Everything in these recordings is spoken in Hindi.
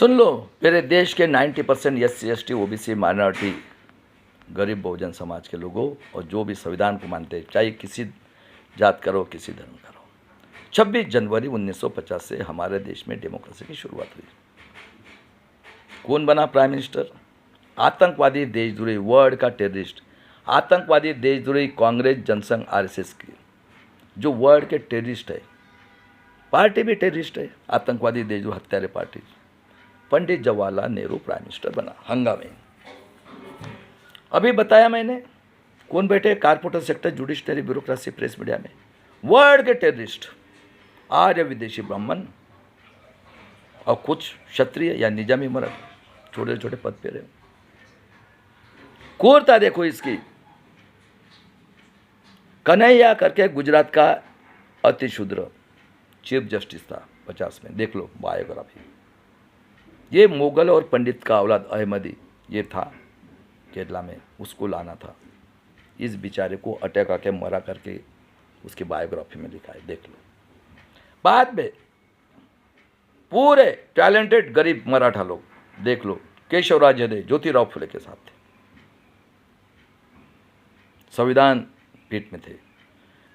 सुन लो, मेरे देश के 90% SC ST OBC माइनॉरिटी गरीब बहुजन समाज के लोगों और जो भी संविधान को मानते हैं, चाहे किसी जात का रहो किसी धर्म का रहो, 26 जनवरी 1950 से हमारे देश में डेमोक्रेसी की शुरुआत हुई। कौन बना प्राइम मिनिस्टर? आतंकवादी देशद्रोही, वर्ल्ड का टेररिस्ट, आतंकवादी देशद्रोही कांग्रेस जनसंघ RSS की, जो वर्ल्ड के टेररिस्ट है, पार्टी भी टेररिस्ट है, आतंकवादी देशद्रोही हत्यारे party, Pandit Jawaharlal Nehru prime minister बना हंगामे। अभी बताया मैंने कौन बैठे corporator sector, judiciary, bureaucracy, press media में, वर्ल्ड के टेररिस्ट, आर्य विदेशी ब्राह्मण और कुछ क्षत्रिय या निजामी मर्द छोटे छोटे पद पे रहे। क्रूरता देखो इसकी। कन्हैया करके गुजरात का अतिशूद्र चीफ जस्टिस था 50 में, देख लो बायोग्राफी। ये मुगल और पंडित का औलाद अहमदी ये था केरला में, उसको लाना था। इस बेचारे को अटैक आके मरा करके उसकी बायोग्राफी में लिखा है, देख लो। बाद में पूरे टैलेंटेड गरीब मराठा लोग, देख लो, केशवराज ज्योतिराव फुले के साथ थे, संविधान पीठ में थे।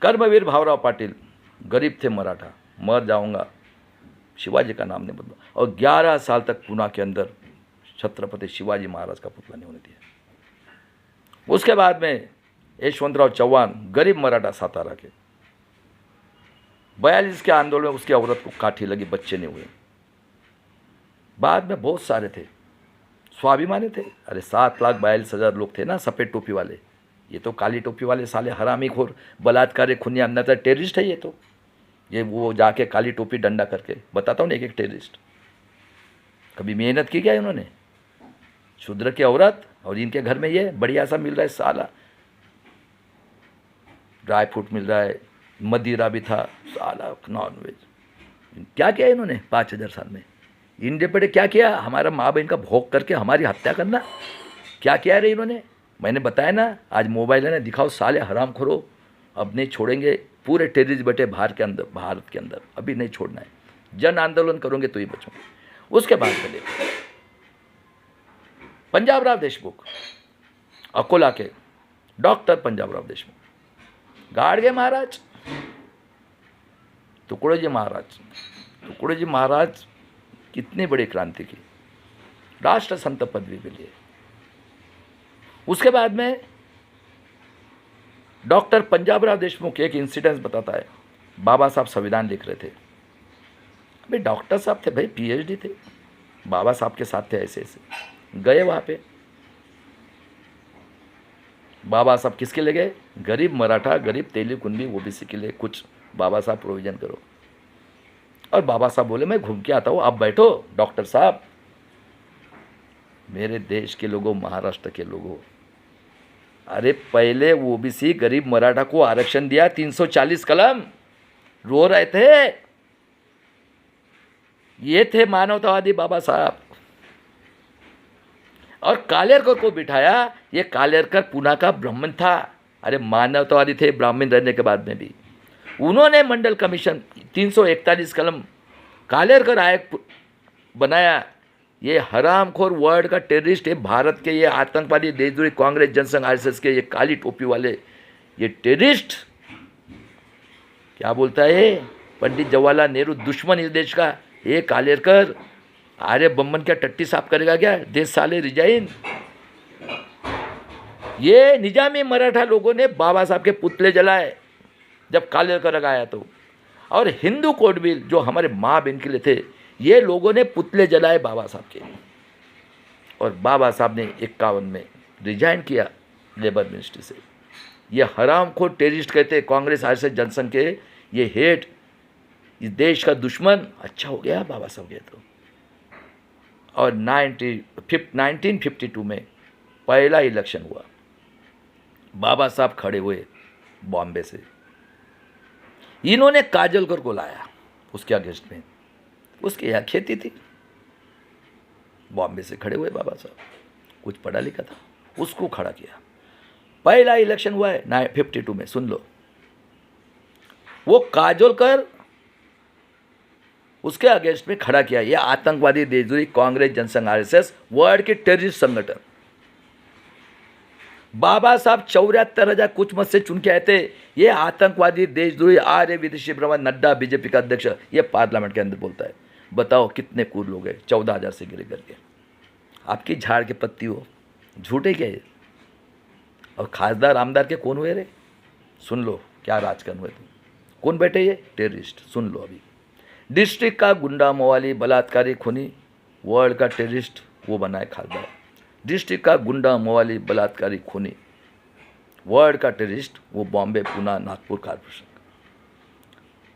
कर्मवीर भावराव पाटिल गरीब थे मराठा, मर जाऊंगा, शिवाजी का नाम नहीं बदला, और 11 साल तक पुणे के अंदर छत्रपति शिवाजी महाराज का पुतला नहीं होने दिया। उसके बाद में यशवंतराव चौहान गरीब मराठा सातारा के, 42 के आंदोलन में उसकी औरत को काठी लगी, बच्चे नहीं हुए। बाद में बहुत सारे थे, स्वाभिमानी थे। अरे 7,42,000 लोग थे ना सफ़ेद टोपी वाले, ये तो काली टोपी वाले साले हरामी खोर, बलात्कारी, खूनी, अन्यथा टेररिस्ट है ये तो। ये वो जाके काली टोपी डंडा करके बताता हूँ, एक एक टेररिस्ट। कभी मेहनत की क्या इन्होंने? शूद्र की औरत और इनके घर में ये बढ़िया सा मिल रहा है, साला ड्राई फ्रूट मिल रहा है, मदिरा भी था, साला नॉन वेज। क्या किया इन्होंने 5,000 साल में? इंडिया पे क्या किया? हमारा माँ बहन का भोग करके हमारी हत्या करना, क्या किया रे इन्होंने? मैंने बताया ना, आज मोबाइल है ना, दिखाओ साले हराम खोरो, अब नहीं छोड़ेंगे। पूरे टेररिस्ट बैठे भारत के अंदर, अभी नहीं छोड़ना है। जन आंदोलन करोगे तो ही बचोगे। उसके बाद में देखो पंजाबराव देशमुख, अकोला के डॉक्टर पंजाबराव देशमुख, गाड़गे महाराज, टुकड़ोजी महाराज कितनी बड़ी क्रांति की, राष्ट्र संत पदवी भी लिए। उसके बाद में डॉक्टर पंजाबराव देशमुख एक इंसिडेंस बताता है। बाबा साहब संविधान लिख रहे थे, भाई डॉक्टर साहब थे भाई, PhD थे, बाबा साहब के साथ थे, ऐसे ऐसे गए वहाँ पे। बाबा साहब किसके लिए गए? गरीब मराठा, गरीब तेली कुंबी OBC के लिए कुछ बाबा साहब प्रोविजन करो। और बाबा साहब बोले मैं घूम के आता हूँ, आप बैठो डॉक्टर साहब। मेरे देश के लोगों, महाराष्ट्र के लोगों, अरे पहले OBC गरीब मराठा को आरक्षण दिया, 340 कलम, रो रहे थे। ये थे मानवतावादी बाबा साहब। और कालेरकर को बिठाया, ये कालेरकर पुणे का ब्राह्मण था। अरे मानवतावादी थे ब्राह्मण रहने के बाद में भी। उन्होंने मंडल कमीशन 341 कलम, कालेरकर आयोग बनाया। ये हरामखोर वर्ल्ड का टेररिस्ट है, भारत के ये आतंकवादी देशद्रोही कांग्रेस जनसंघ RSS के ये काली टोपी वाले ये टेररिस्ट। क्या बोलता है पंडित जवाहरलाल नेहरू, दुश्मन इस देश का, ये कालेरकर आर्य बम्बन क्या टट्टी साफ करेगा क्या? देश साले रिजाइन। ये निजामी मराठा लोगों ने बाबा साहब के पुतले जलाए जब कालेरकर लगाया तो। और हिंदू कोड बिल जो हमारे माँ बहन के लिए थे, ये लोगों ने पुतले जलाए बाबा साहब के। और बाबा साहब ने 51 में रिजाइन किया लेबर मिनिस्ट्री से। ये हरामखोर टेररिस्ट कहते कांग्रेस RSS जनसंघ के, ये हेट, इस देश का दुश्मन। अच्छा हो गया बाबा साहब गए तो। और 1952 में पहला इलेक्शन हुआ, बाबा साहब खड़े हुए बॉम्बे से। इन्होंने काजलकर को लाया उसके अगेंस्ट में, उसके यहाँ खेती थी। बॉम्बे से खड़े हुए बाबा साहब, कुछ पढ़ा लिखा था, उसको खड़ा किया। पहला इलेक्शन हुआ है 52 में, सुन लो। वो काजोलकर उसके अगेंस्ट में खड़ा किया। ये आतंकवादी देशद्रोही कांग्रेस, जनसंघ, आरएसएस वर्ल्ड के टेररिस्ट संगठन। बाबा साहब 74,000 कुछ मत से चुन के आए थे। ये आतंकवादी देशद्रोही आर्य विदेशी भ्रमण, नड्डा बीजेपी का अध्यक्ष, ये पार्लियामेंट के अंदर बोलता है। बताओ कितने कूद लोग हैं, 14,000 से गिरे करके। आपकी झाड़ के पत्ती हो, झूठे क्या ये? और खासदार आमदार के कौन हुए रे? सुन लो क्या राजकारण हुए तुम। कौन बैठे ये? टेररिस्ट। सुन लो अभी। डिस्ट्रिक्ट का गुंडा, मवाली, बलात्कारी, खूनी, वर्ल्ड का टेररिस्ट वो बना है खासदार। डिस्ट्रिक्ट का गुंडा, मवाली, बलात्कारी, खूनी, वर्ल्ड का टेररिस्ट वो बॉम्बे, पुणे, नागपुर कॉर्पोरेशन।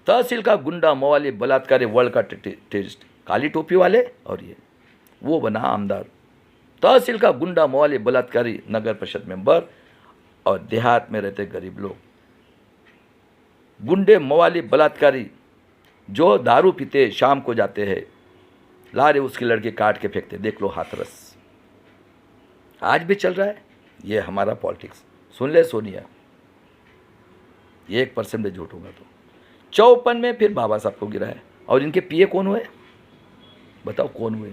तहसील का गुंडा, मवाली, बलात्कारी, वर्ल्ड का टेररिस्ट काली टोपी वाले, और ये वो बना आमदार। तहसील का गुंडा, मवाली, बलात्कारी, नगर परिषद मेंबर, और देहात में रहते गरीब लोग। गुंडे, मवाली, बलात्कारी जो दारू पीते, शाम को जाते हैं, लारे उसकी लड़के काट के फेंकते। देख लो हाथरस, आज भी चल रहा है। ये हमारा पॉलिटिक्स। सुन ले सोनिया, 1% में झूठ होगा तो 54 में फिर बाबा साहब को गिरा है। और इनके पीए कौन हुए? बताओ कौन हुए?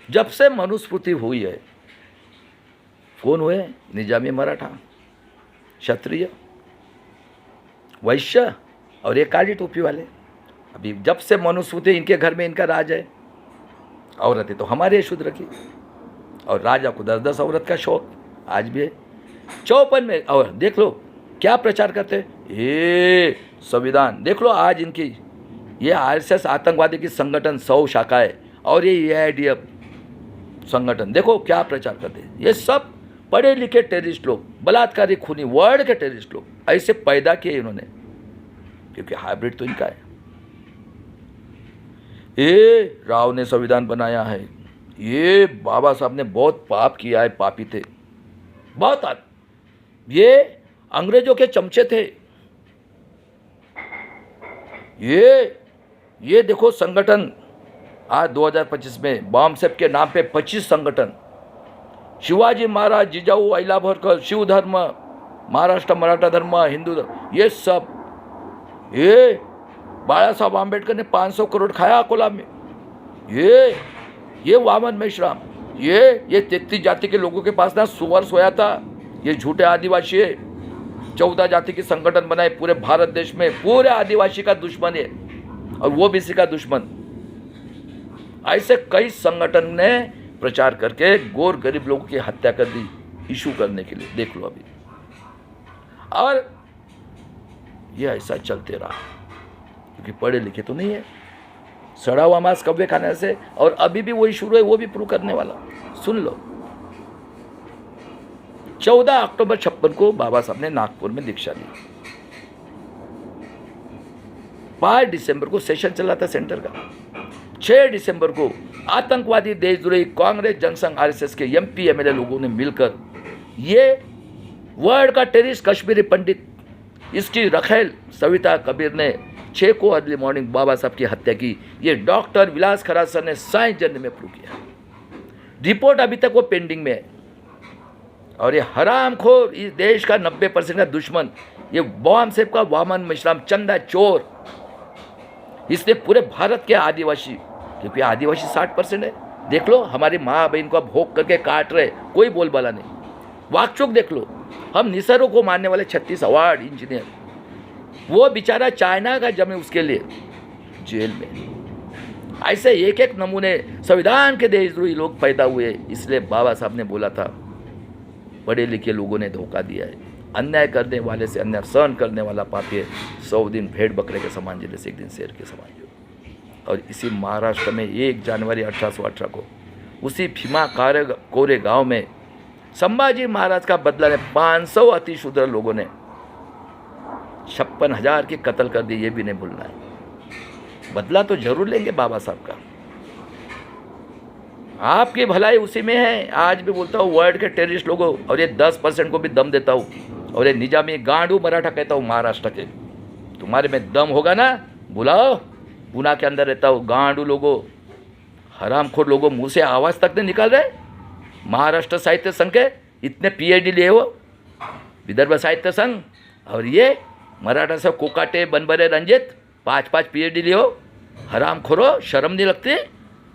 जब से मनुस्मृति हुई है कौन हुए? निजामी मराठा, क्षत्रिय, वैश्य, और ये काली टोपी वाले। अभी जब से मनुस्मृति इनके घर में इनका राज है। औरतें तो हमारे शूद्र की, और राजा को 10-10 औरत का शौक आज भी है। 54 में और देख लो क्या प्रचार करते हैं। ये संविधान देख लो आज इनकी, ये आरएसएस आतंकवादी की संगठन 100 शाखाएं, और ये एआईडीएफ संगठन देखो क्या प्रचार करते हैं। ये सब पढ़े लिखे टेररिस्ट लोग, बलात्कारी, खूनी, वर्ल्ड के टेररिस्ट लोग ऐसे पैदा किए इन्होंने, क्योंकि हाइब्रिड तो इनका है। ये राव ने संविधान बनाया है। ये बाबा साहब ने बहुत पाप किया है, पापी थे बहुत। ये अंग्रेजों के चमचे थे। ये देखो संगठन आज 2025 में बॉम्ब सेप के नाम पे 25 संगठन, शिवाजी महाराज, जिजाऊ, अहिला होळकर, शिव धर्म, महाराष्ट्र मराठा धर्म, हिंदू धर्म, ये सब। ये बाला साहब आम्बेडकर ने 500 करोड़ खाया अकोला में। ये वामन मेश्राम, ये 33 जाति के लोगों के पास ना सुअर सोया था। ये झूठे आदिवासी है। 14 जाति के संगठन बनाए पूरे भारत देश में। पूरे आदिवासी का दुश्मन है और वो भी का दुश्मन। ऐसे कई संगठन ने प्रचार करके गोर गरीब लोगों की हत्या कर दी इशू करने के लिए। देख लो अभी। और ये ऐसा चलते रहा क्योंकि पढ़े लिखे तो नहीं है। सड़ा हुआ मांस कब्बे खाने से, और अभी भी वही शुरू है, वो भी प्रूव करने वाला। सुन लो, 14 अक्टूबर 56 को बाबा साहब ने नागपुर में दीक्षा ली। 5 दिसंबर को सेशन चला था सेंटर का। 6 दिसंबर को आतंकवादी देशद्रोही कांग्रेस, जनसंघ, आरएसएस के एमपी एमएलए लोगों ने मिलकर ये वर्ल्ड का टेररिस्ट कश्मीरी पंडित, इसकी रखेल सविता कबीर ने 6 को अर्ली मॉर्निंग बाबा साहब की हत्या की। ये डॉक्टर विलास खराज सर ने साइंस जर्नल में प्रूव किया। रिपोर्ट अभी तक वो पेंडिंग में है। और ये हरामखोर, इस देश का 90% का दुश्मन, ये बॉम्ब सेप का वामन मेश्राम, चंदा चोर, इसने पूरे भारत के आदिवासी, क्योंकि आदिवासी 60% है। देख लो हमारी माँ बहन को भोग करके काट रहे, कोई बोलबाला नहीं। वाकचूक देख लो। हम निसर्ग को मारने वाले 36 अवार्ड इंजीनियर, वो बेचारा चाइना का जमे उसके लिए जेल में। ऐसे एक एक नमूने संविधान के देशद्रोही लोग पैदा हुए। इसलिए बाबा साहब ने बोला था पढ़े लिखे लोगों ने धोखा दिया है। अन्याय करने वाले से अन्याय सहन करने वाला पापी है। 100 दिन भेड़ बकरे के समान जिले से एक दिन शेर के समान जो। और इसी महाराष्ट्र में 1 जनवरी 1818 को उसी भीमा कोरे गांव में संभाजी महाराज का बदला ने 500 अतिशूद्र लोगों ने 56,000 की कत्ल कर दी। ये भी नहीं भूलना है। बदला तो जरूर लेंगे बाबा साहब का। आपकी भलाई उसी में है। आज भी बोलता हूँ वर्ल्ड के टेररिस्ट लोगों, और ये 10% को भी दम देता हूँ। और ये निजामी गांडू मराठा कहता हूँ महाराष्ट्र के। तुम्हारे में दम होगा ना, बुलाओ। पुणे के अंदर रहता हूँ। गांडू लोगों, हरामखोर लोगों, मुँह से आवाज़ तक नहीं निकाल रहे। महाराष्ट्र साहित्य संघ के इतने PhD लिए हो, विदर्भ साहित्य संघ, और ये मराठा से कोकाटे, बनबरे, रंजित 5-5 PhD लिए हो। हराम खोरो, शर्म नहीं लगती?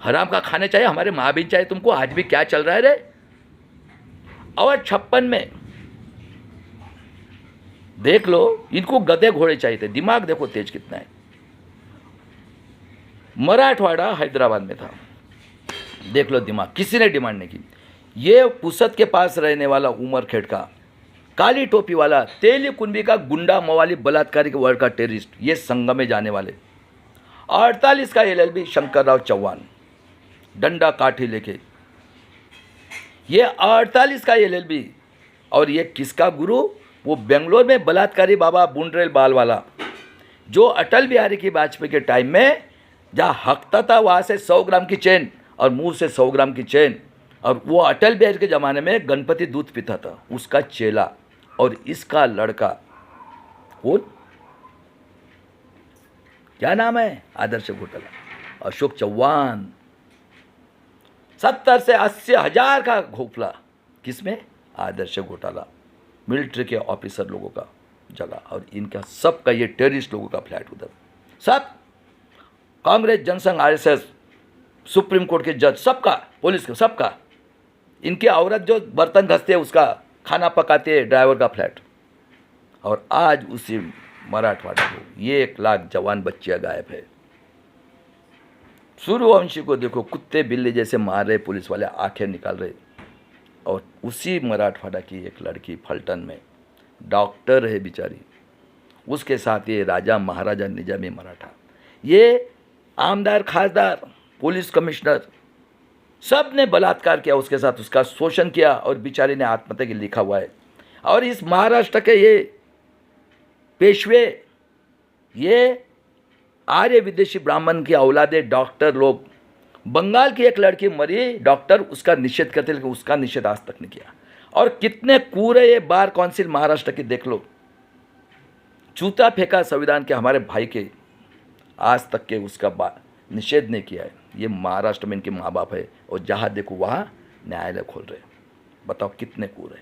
हराम का खाने चाहिए, हमारे माँ भी चाहिए तुमको। आज भी क्या चल रहा है रे? और 56 में देख लो, इनको गधे घोड़े चाहिए थे। दिमाग देखो तेज कितना है। मराठवाड़ा हैदराबाद में था, देख लो दिमाग, किसी ने डिमांड नहीं की। ये पुसद के पास रहने वाला उमरखेड़ का काली टोपी वाला तेली कुंबी का गुंडा मवाली बलात्कारी के वर्ग का टेररिस्ट, ये संगम में जाने वाले। 48 का LLB शंकरराव चौहान डंडा काठी लेके, ये 48 का LLB। और ये किसका गुरु? वो बेंगलोर में बलात्कारी बाबा बुंडरेल बाल वाला, जो अटल बिहारी की वाजपेयी के टाइम में जहाँ हकता था वहाँ से 100 ग्राम की चेन और मुंह से 100 ग्राम की चेन, और वो अटल बिहारी के ज़माने में गणपति दूध पीता था, उसका चेला। और इसका लड़का कौन, क्या नाम है? आदर्श घोटाला, अशोक चौहान। 70 से 80 हजार का घोपला किसमें? आदर्श घोटाला, मिलिट्री के ऑफिसर लोगों का जगह, और इनका सबका, ये टेररिस्ट लोगों का फ्लैट उधर। सब Congress, Jansangh, RSS, supreme court के जज, सबका, पुलिस का, सबका। इनकी औरत जो बर्तन घसते है उसका, खाना पकाते है ड्राइवर का फ्लैट। और आज उसी मराठवाड़ा को 1 लाख जवान बच्चियां गायब है। सूर्यवंशी को देखो, कुत्ते बिल्ली जैसे मार रहे पुलिस वाले, आंखें निकाल रहे। और उसी मराठवाड़ा की एक लड़की फलटन में डॉक्टर है बेचारी, उसके साथ ये राजा महाराजा निजामी मराठा, ये आमदार, खासदार, पुलिस कमिश्नर, सब ने बलात्कार किया उसके साथ, उसका शोषण किया, और बेचारी ने आत्महत्या की लिखा हुआ है। और इस महाराष्ट्र के ये पेशवे, ये आर्य विदेशी ब्राह्मण की औलादे डॉक्टर लोग। बंगाल की एक लड़की मरी डॉक्टर, उसका निषेध करते, लेकिन उसका निषेध आज तक नहीं किया। और कितने कूड़े ये बार काउंसिल महाराष्ट्र की देख लो, जूता फेंका संविधान के हमारे भाई के, आज तक के उसका निषेध नहीं किया है। ये महाराष्ट्र में इनके माँ बाप है, और जहाँ देखो वहाँ न्यायालय खोल रहे। बताओ कितने कूड़े।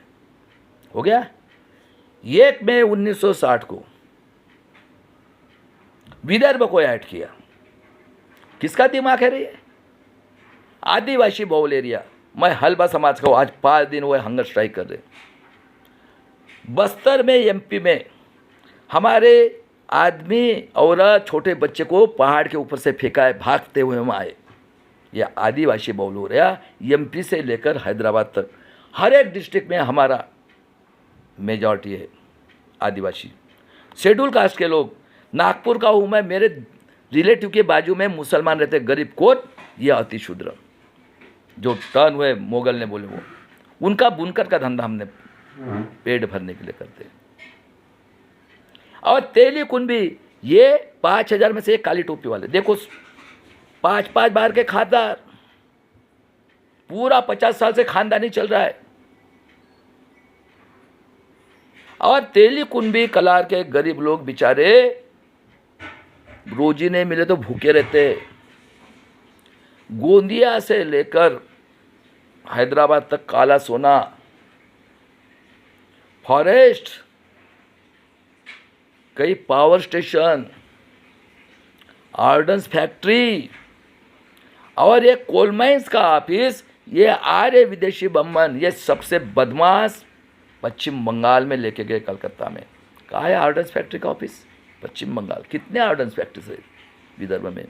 हो गया। 1 मई 1960 को विदर्भ को ऐड किया। किसका दिमाग है रे? आदिवासी बहुल एरिया। मैं हल्बा समाज का हूँ, आज 5 दिन वो हंगर स्ट्राइक कर रहे। बस्तर में, MP में हमारे आदमी और छोटे बच्चे को पहाड़ के ऊपर से फेंका है, भागते हुए हम आए। ये आदिवासी बहुल हो रहा। MP से लेकर हैदराबाद तक हर एक डिस्ट्रिक्ट में हमारा मेजॉरिटी है आदिवासी, शेड्यूल कास्ट के लोग। नागपुर का हूँ मैं, मेरे रिलेटिव के बाजू में मुसलमान रहते, गरीब कोट, ये अति शूद्र, जो टर्न हुए मोगल ने बोले, वो उनका बुनकर का धंधा हमने पेट भरने के लिए करते। और तेली कुंबी, ये 5000 में से एक काली टोपी वाले, देखो 5-5 बार के खासदार, पूरा 50 साल से खानदानी चल रहा है। और तेली कुंबी कलार के गरीब लोग बेचारे रोजी नहीं मिले तो भूखे रहते। गोंदिया से लेकर हैदराबाद तक काला सोना, फॉरेस्ट, कई पावर स्टेशन, ऑर्डेंस फैक्ट्री, और ये कोल माइंस का ऑफिस, ये आर्य विदेशी बम्बन, ये सबसे बदमाश पश्चिम बंगाल में लेके गए कलकत्ता में। कहाँ है ऑर्डेंस फैक्ट्री का ऑफिस? पश्चिम बंगाल। कितने ऑर्डेंस फैक्ट्री है विदर्भ में,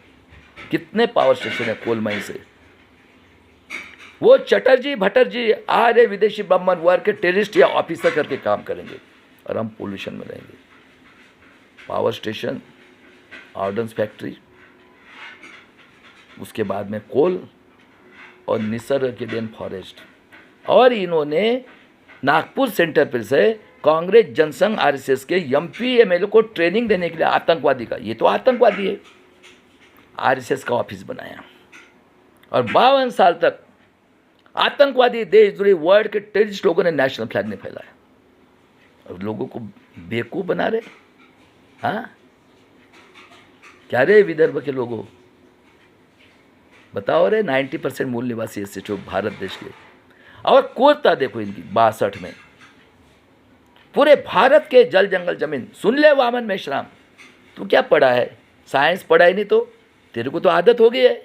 कितने पावर स्टेशन है कोल माइन से। वो चटर्जी भटर्जी आर्य विदेशी बम्बन वर्ग के टेररिस्ट या ऑफिसर करके काम करेंगे, और हम पोल्यूशन में रहेंगे। पावर स्टेशन, ऑर्डेंस फैक्ट्री, उसके बाद में कोल, और निसर्ग के दिन फॉरेस्ट। और इन्होंने नागपुर सेंटर पर से कांग्रेस, जनसंघ, RSS के MP MLA को ट्रेनिंग देने के लिए आतंकवादी का, ये तो आतंकवादी है, RSS का ऑफिस बनाया। और 52 साल तक आतंकवादी देश दुनिया वर्ल्ड के टेररिस्ट लोगों ने नेशनल फ्लैग नहीं फैलाया, और लोगों को बेवकूफ़ बना रहे। हाँ, क्या रे विदर्भ के लोगों, बताओ रे। 90% मूल निवासी ऐसे जो भारत देश के। और कोरता देखो इनकी 62 में, पूरे भारत के जल जंगल जमीन। सुन ले वामन मेश्राम, तू क्या पढ़ा है? साइंस पढ़ा ही नहीं तो तेरे को तो आदत हो गई है।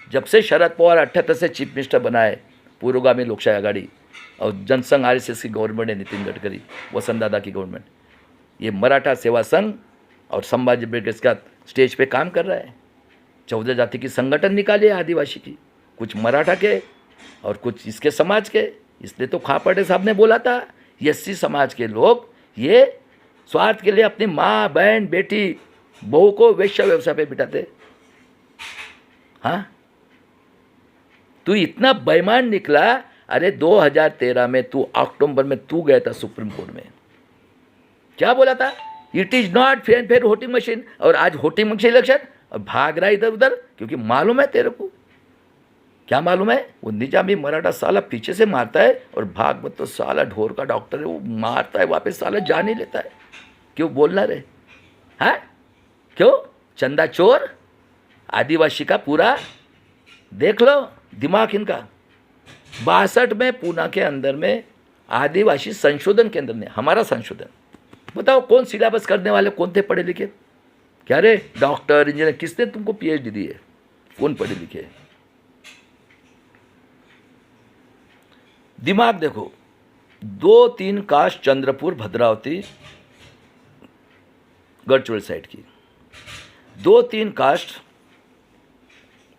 जब से शरद पवार 78 से चीफ मिनिस्टर बनाए, पूर्वगामी लोकशाही आघाड़ी और जनसंघ RSS की गवर्नमेंट है, नितिन गडकरी वसंत दादा की गवर्नमेंट, ये मराठा सेवा संघ और संभाजी ब्रिगेड का स्टेज पे काम कर रहा है। 14 जाति की संगठन निकाले आदिवासी की, कुछ मराठा के और कुछ इसके समाज के। इसलिए तो खापर्डे साहब ने बोला था SC समाज के लोग ये स्वार्थ के लिए अपनी माँ बहन बेटी बहू को वेश्या व्यवसाय पे बिठाते। हाँ, तू इतना बेईमान निकला। अरे 2013 में तू अक्टूबर में तू गया था सुप्रीम कोर्ट में, क्या बोला था? It is not fair voting machine. और आज वोटिंग मशीन इलेक्शन और भाग रहा इधर उधर, क्योंकि मालूम है तेरे को, क्या मालूम है? वो निजामी मराठा साला पीछे से मारता है और भागवत तो साला ढोर का डॉक्टर है, वो मारता है वापस साला जान ही लेता है। क्यों बोलना रे? हाँ, क्यों? चंदा चोर आदिवासी का पूरा देख लो दिमाग इनका। 62 में पूना के अंदर में आदिवासी संशोधन केंद्र ने, हमारा संशोधन, बताओ कौन सिलेबस करने वाले कौन थे पढ़े लिखे? क्या रे डॉक्टर इंजीनियर, किसने तुमको PhD दी है? कौन पढ़े लिखे? दिमाग देखो। 2-3 कास्ट चंद्रपुर भद्रावती गढ़चिरोली साइड की, 2-3 कास्ट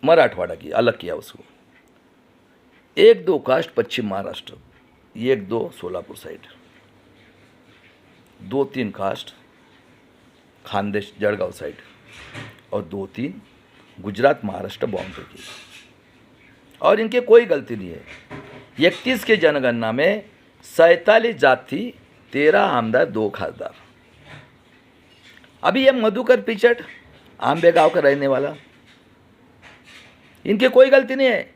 मराठवाड़ा की, अलग किया उसको। 1-2 कास्ट पश्चिम Maharashtra, 1-2 Solapur side, 2-3 caste Khandesh Jalgaon side और 2-3 गुजरात महाराष्ट्र बाउंड्री की। और इनके कोई गलती नहीं है। 31 के जनगणना में 47 जात थी, 13 आमदार, 2 खासदार। अभी ये मधुकर पिचट आंबेगांव का रहने वाला, इनकी कोई गलती नहीं है।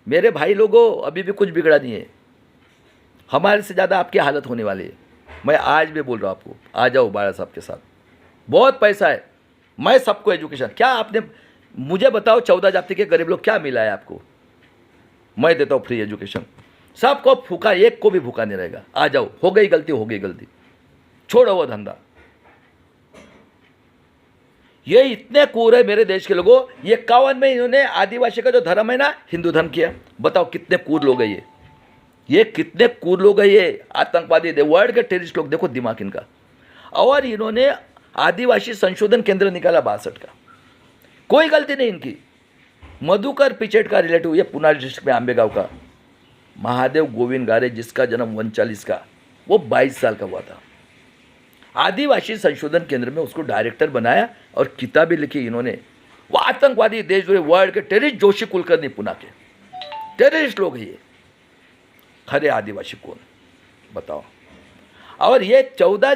मेरे भाई लोगों, अभी भी कुछ बिगड़ा नहीं है। हमारे से ज़्यादा आपकी हालत होने वाली है। मैं आज भी बोल रहा हूँ आपको, आ जाओ बाड़ा साहब के साथ, बहुत पैसा है। मैं सबको एजुकेशन, क्या आपने मुझे बताओ 14 जाति के गरीब लोग क्या मिला है आपको? मैं देता हूँ फ्री एजुकेशन, सबको भूखा, एक को भी भूखा नहीं रहेगा। आ जाओ, हो गई गलती, छोड़ो वो धंधा। ये इतने कूर है मेरे देश के लोगों। ये 51 में इन्होंने आदिवासी का जो धर्म है ना, हिंदू धर्म किया। बताओ कितने कूर लोग हैं ये कितने कूर लोग हैं ये आतंकवादी, वर्ल्ड के टेररिस्ट लोग। देखो दिमाग इनका। और इन्होंने आदिवासी संशोधन केंद्र निकाला 62 का, कोई गलती नहीं इनकी। मधुकर पिचेट का रिलेटिव, ये पुणे डिस्ट्रिक्ट में आंबेगांव का महादेव गोविंद गारे, जिसका जन्म 39 का, वो 22 साल का हुआ था। आदिवासी संशोधन केंद्र में उसको डायरेक्टर बनाया और किताबें लिखी इन्होंने। वो आतंकवादी देशद्रोही वर्ल्ड के टेररिस्ट, जोशी कुलकर्णी पुणे के टेररिस्ट लोग हैं ये। खरे आदिवासी कौन बताओ? और ये 14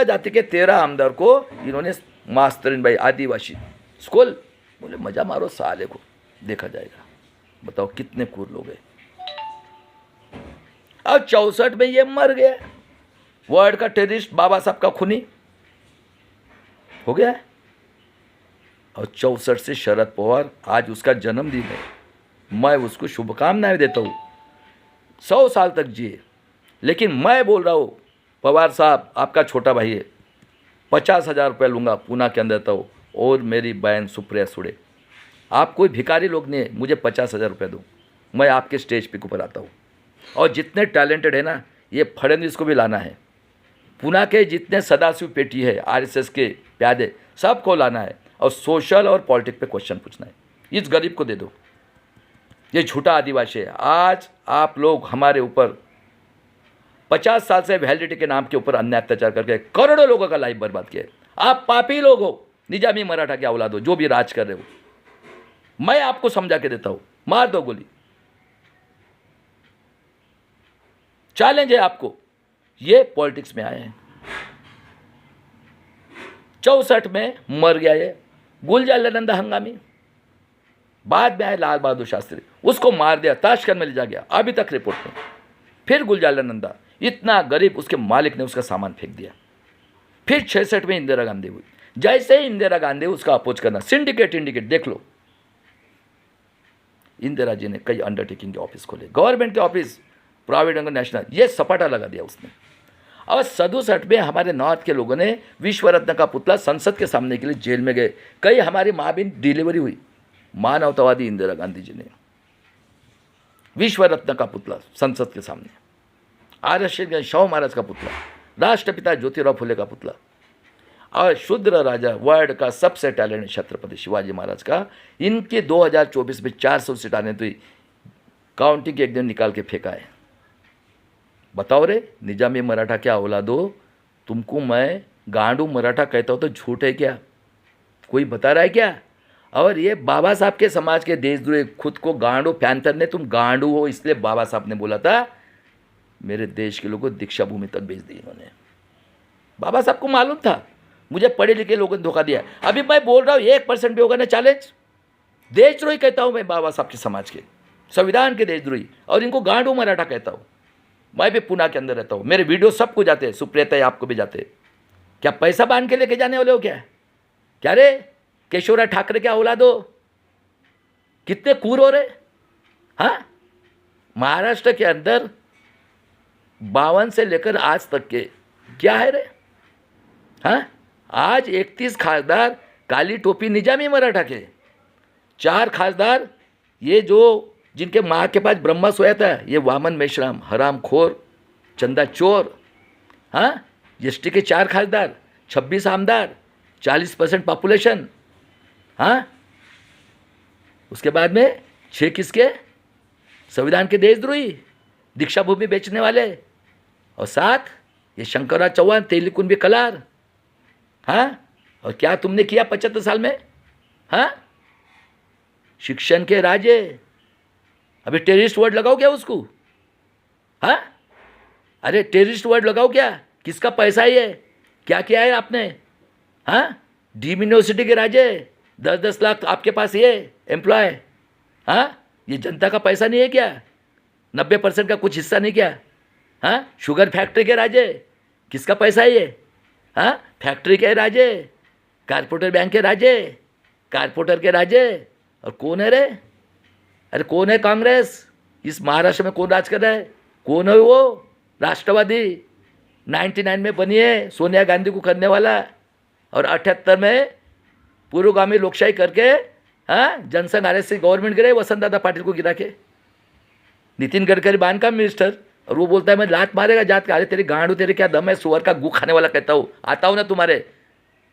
जाति के 13 आमदार को इन्होंने मास्तरीन भाई आदिवासी स्कूल बोले, मजा मारो साले को, देखा जाएगा। बताओ कितने कूर लोग हैं। अब 64 में ये मर गया, वर्ल्ड का टेररिस्ट, बाबा साहब का खूनी हो गया है। और 64 से शरद पवार, आज उसका जन्मदिन है, मैं उसको शुभकामनाएं देता हूँ, 100 साल तक जिए। लेकिन मैं बोल रहा हूँ पवार साहब, आपका छोटा भाई है, 50,000 रुपये लूँगा पूना के अंदर तो, और मेरी बहन सुप्रिया सुड़े, आप कोई भिखारी लोग नहीं है, मुझे 50,000 रुपये दो, मैं आपके स्टेज पे ऊपर आता हूँ। और जितने टैलेंटेड है ना, ये फडणवीस को भी लाना है। पूना के जितने सदाशिव पेटी है, RSS के प्यादे, सबको लाना है और सोशल और पॉलिटिक्स पे क्वेश्चन पूछना है। इस गरीब को दे दो, ये झूठा आदिवासी है। आज आप लोग हमारे ऊपर 50 साल से वैलिडिटी के नाम के ऊपर अन्याय अत्याचार करके करोड़ों लोगों का लाइफ बर्बाद किया है। आप पापी लोग हो, निजामी मराठा के औलाद हो, जो भी राज कर रहे हो। मैं आपको समझा के देता हूं, मार दो गोली, चैलेंज है आपको। ये पॉलिटिक्स में आए हैं। 64 में मर गया ये गुलजालनंदा हंगामी, बाद में आए लाल बहादुर शास्त्री, उसको मार दिया, ताशकंद में ले जा गया, अभी तक रिपोर्ट नहीं। फिर गुलजालनंदा, इतना गरीब, उसके मालिक ने उसका सामान फेंक दिया। फिर 66 में इंदिरा गांधी हुई। जैसे ही इंदिरा गांधी उसका अपोज करना, सिंडिकेट इंडिकेट देख लो। इंदिरा जी ने कई अंडरटेकिंग के ऑफिस खोले, गवर्नमेंट के ऑफिस, प्रोविडेंट नेशनल, ये सपाटा लगा दिया उसने। और 67 में हमारे नॉर्थ के लोगों ने विश्व रत्न का पुतला संसद के सामने के लिए जेल में गए। कई हमारी माँ बहन डिलीवरी हुई, मानवतावादी इंदिरा गांधी जी ने विश्व रत्न का पुतला संसद के सामने, आरक्षण शाहू महाराज का पुतला, राष्ट्रपिता ज्योतिराव फुले का पुतला, और शूद्र राजा वर्ल्ड का सबसे टैलेंट छत्रपति शिवाजी महाराज का, इनके 2024 में 400 सीट आने तो काउंटिंग के एक दिन निकाल के फेंका है। बताओ रे निजामी मराठा क्या औलादो, तुमको मैं गांडू मराठा कहता हूँ तो झूठ है क्या? कोई बता रहा है क्या? और ये बाबा साहब के समाज के देशद्रोही खुद को गांडू पैंथर ने, तुम गांडू हो इसलिए बाबा साहब ने बोला था मेरे देश के लोगों को दीक्षा भूमि तक भेज दी इन्होंने। बाबा साहब को मालूम था मुझे पढ़े लिखे लोगों ने धोखा दिया। अभी मैं बोल रहा हूँ 1% भी होगा ना चैलेंज, देशद्रोही कहता हूँ मैं बाबा साहब के समाज के, संविधान के देशद्रोही, और इनको गांडू मराठा कहता हूँ। मैं भी पुणे के अंदर रहता हूँ, मेरे वीडियो सबको जाते हैं, सुप्रियता आपको भी जाते हैं। क्या पैसा बांध के लेके जाने वाले हो क्या? क्या रे केशवराव ठाकरे क्या औलाद हो? कितने कूर हो रहे? हाँ, महाराष्ट्र के अंदर 52 से लेकर आज तक के क्या है रे? हाँ, आज 31 खासदार काली टोपी निजामी मराठा के, 4 खासदार ये जो जिनके माँ के पास ब्रह्मा सोया था, ये वामन मेश्राम हराम खोर चंदा चोर। हाँ, एसटी के 4 खासदार, 26 आमदार, 40% पॉपुलेशन। हाँ, उसके बाद में 6 किसके? संविधान के देशद्रोही, दीक्षा भूमि बेचने वाले, और 7 ये शंकरराव चौहान तेलीकुंबी कलार। हाँ, और क्या तुमने किया 75 साल में? हाँ, शिक्षण के राजे। अभी टेररिस्ट वर्ड लगाओ क्या उसको? हाँ, अरे टेररिस्ट वर्ड लगाओ क्या? किसका पैसा है ये? क्या किया है आपने? हाँ, डीम यूनिवर्सिटी के राजे, 10-10 लाख आपके पास ये एम्प्लॉय। हाँ, ये जनता का पैसा नहीं है क्या? 90% का कुछ हिस्सा नहीं क्या? हाँ, शुगर फैक्ट्री के राजे, किसका पैसा है ये? हाँ, फैक्ट्री के राजे, कारपोरेटर बैंक के राजे, कारपोरेटर के राजे। और कौन है रे? अरे कौन है कांग्रेस? इस महाराष्ट्र में कौन राज कर रहा है? कौन है वो? राष्ट्रवादी 99 में बनी है, सोनिया गांधी को करने वाला, और 78 में पूर्वगामी लोकशाही करके हाँ जनसंघ आरएसएस गवर्नमेंट गिरे वसंत दादा पाटिल को गिरा के। नितिन गडकरी बांध का मिनिस्टर, और वो बोलता है मैं लात मारेगा जात का। अरे तेरी गांडू, तेरे क्या दम है? सुअर का गू खाने वाला कहता हूँ, आता हूँ ना तुम्हारे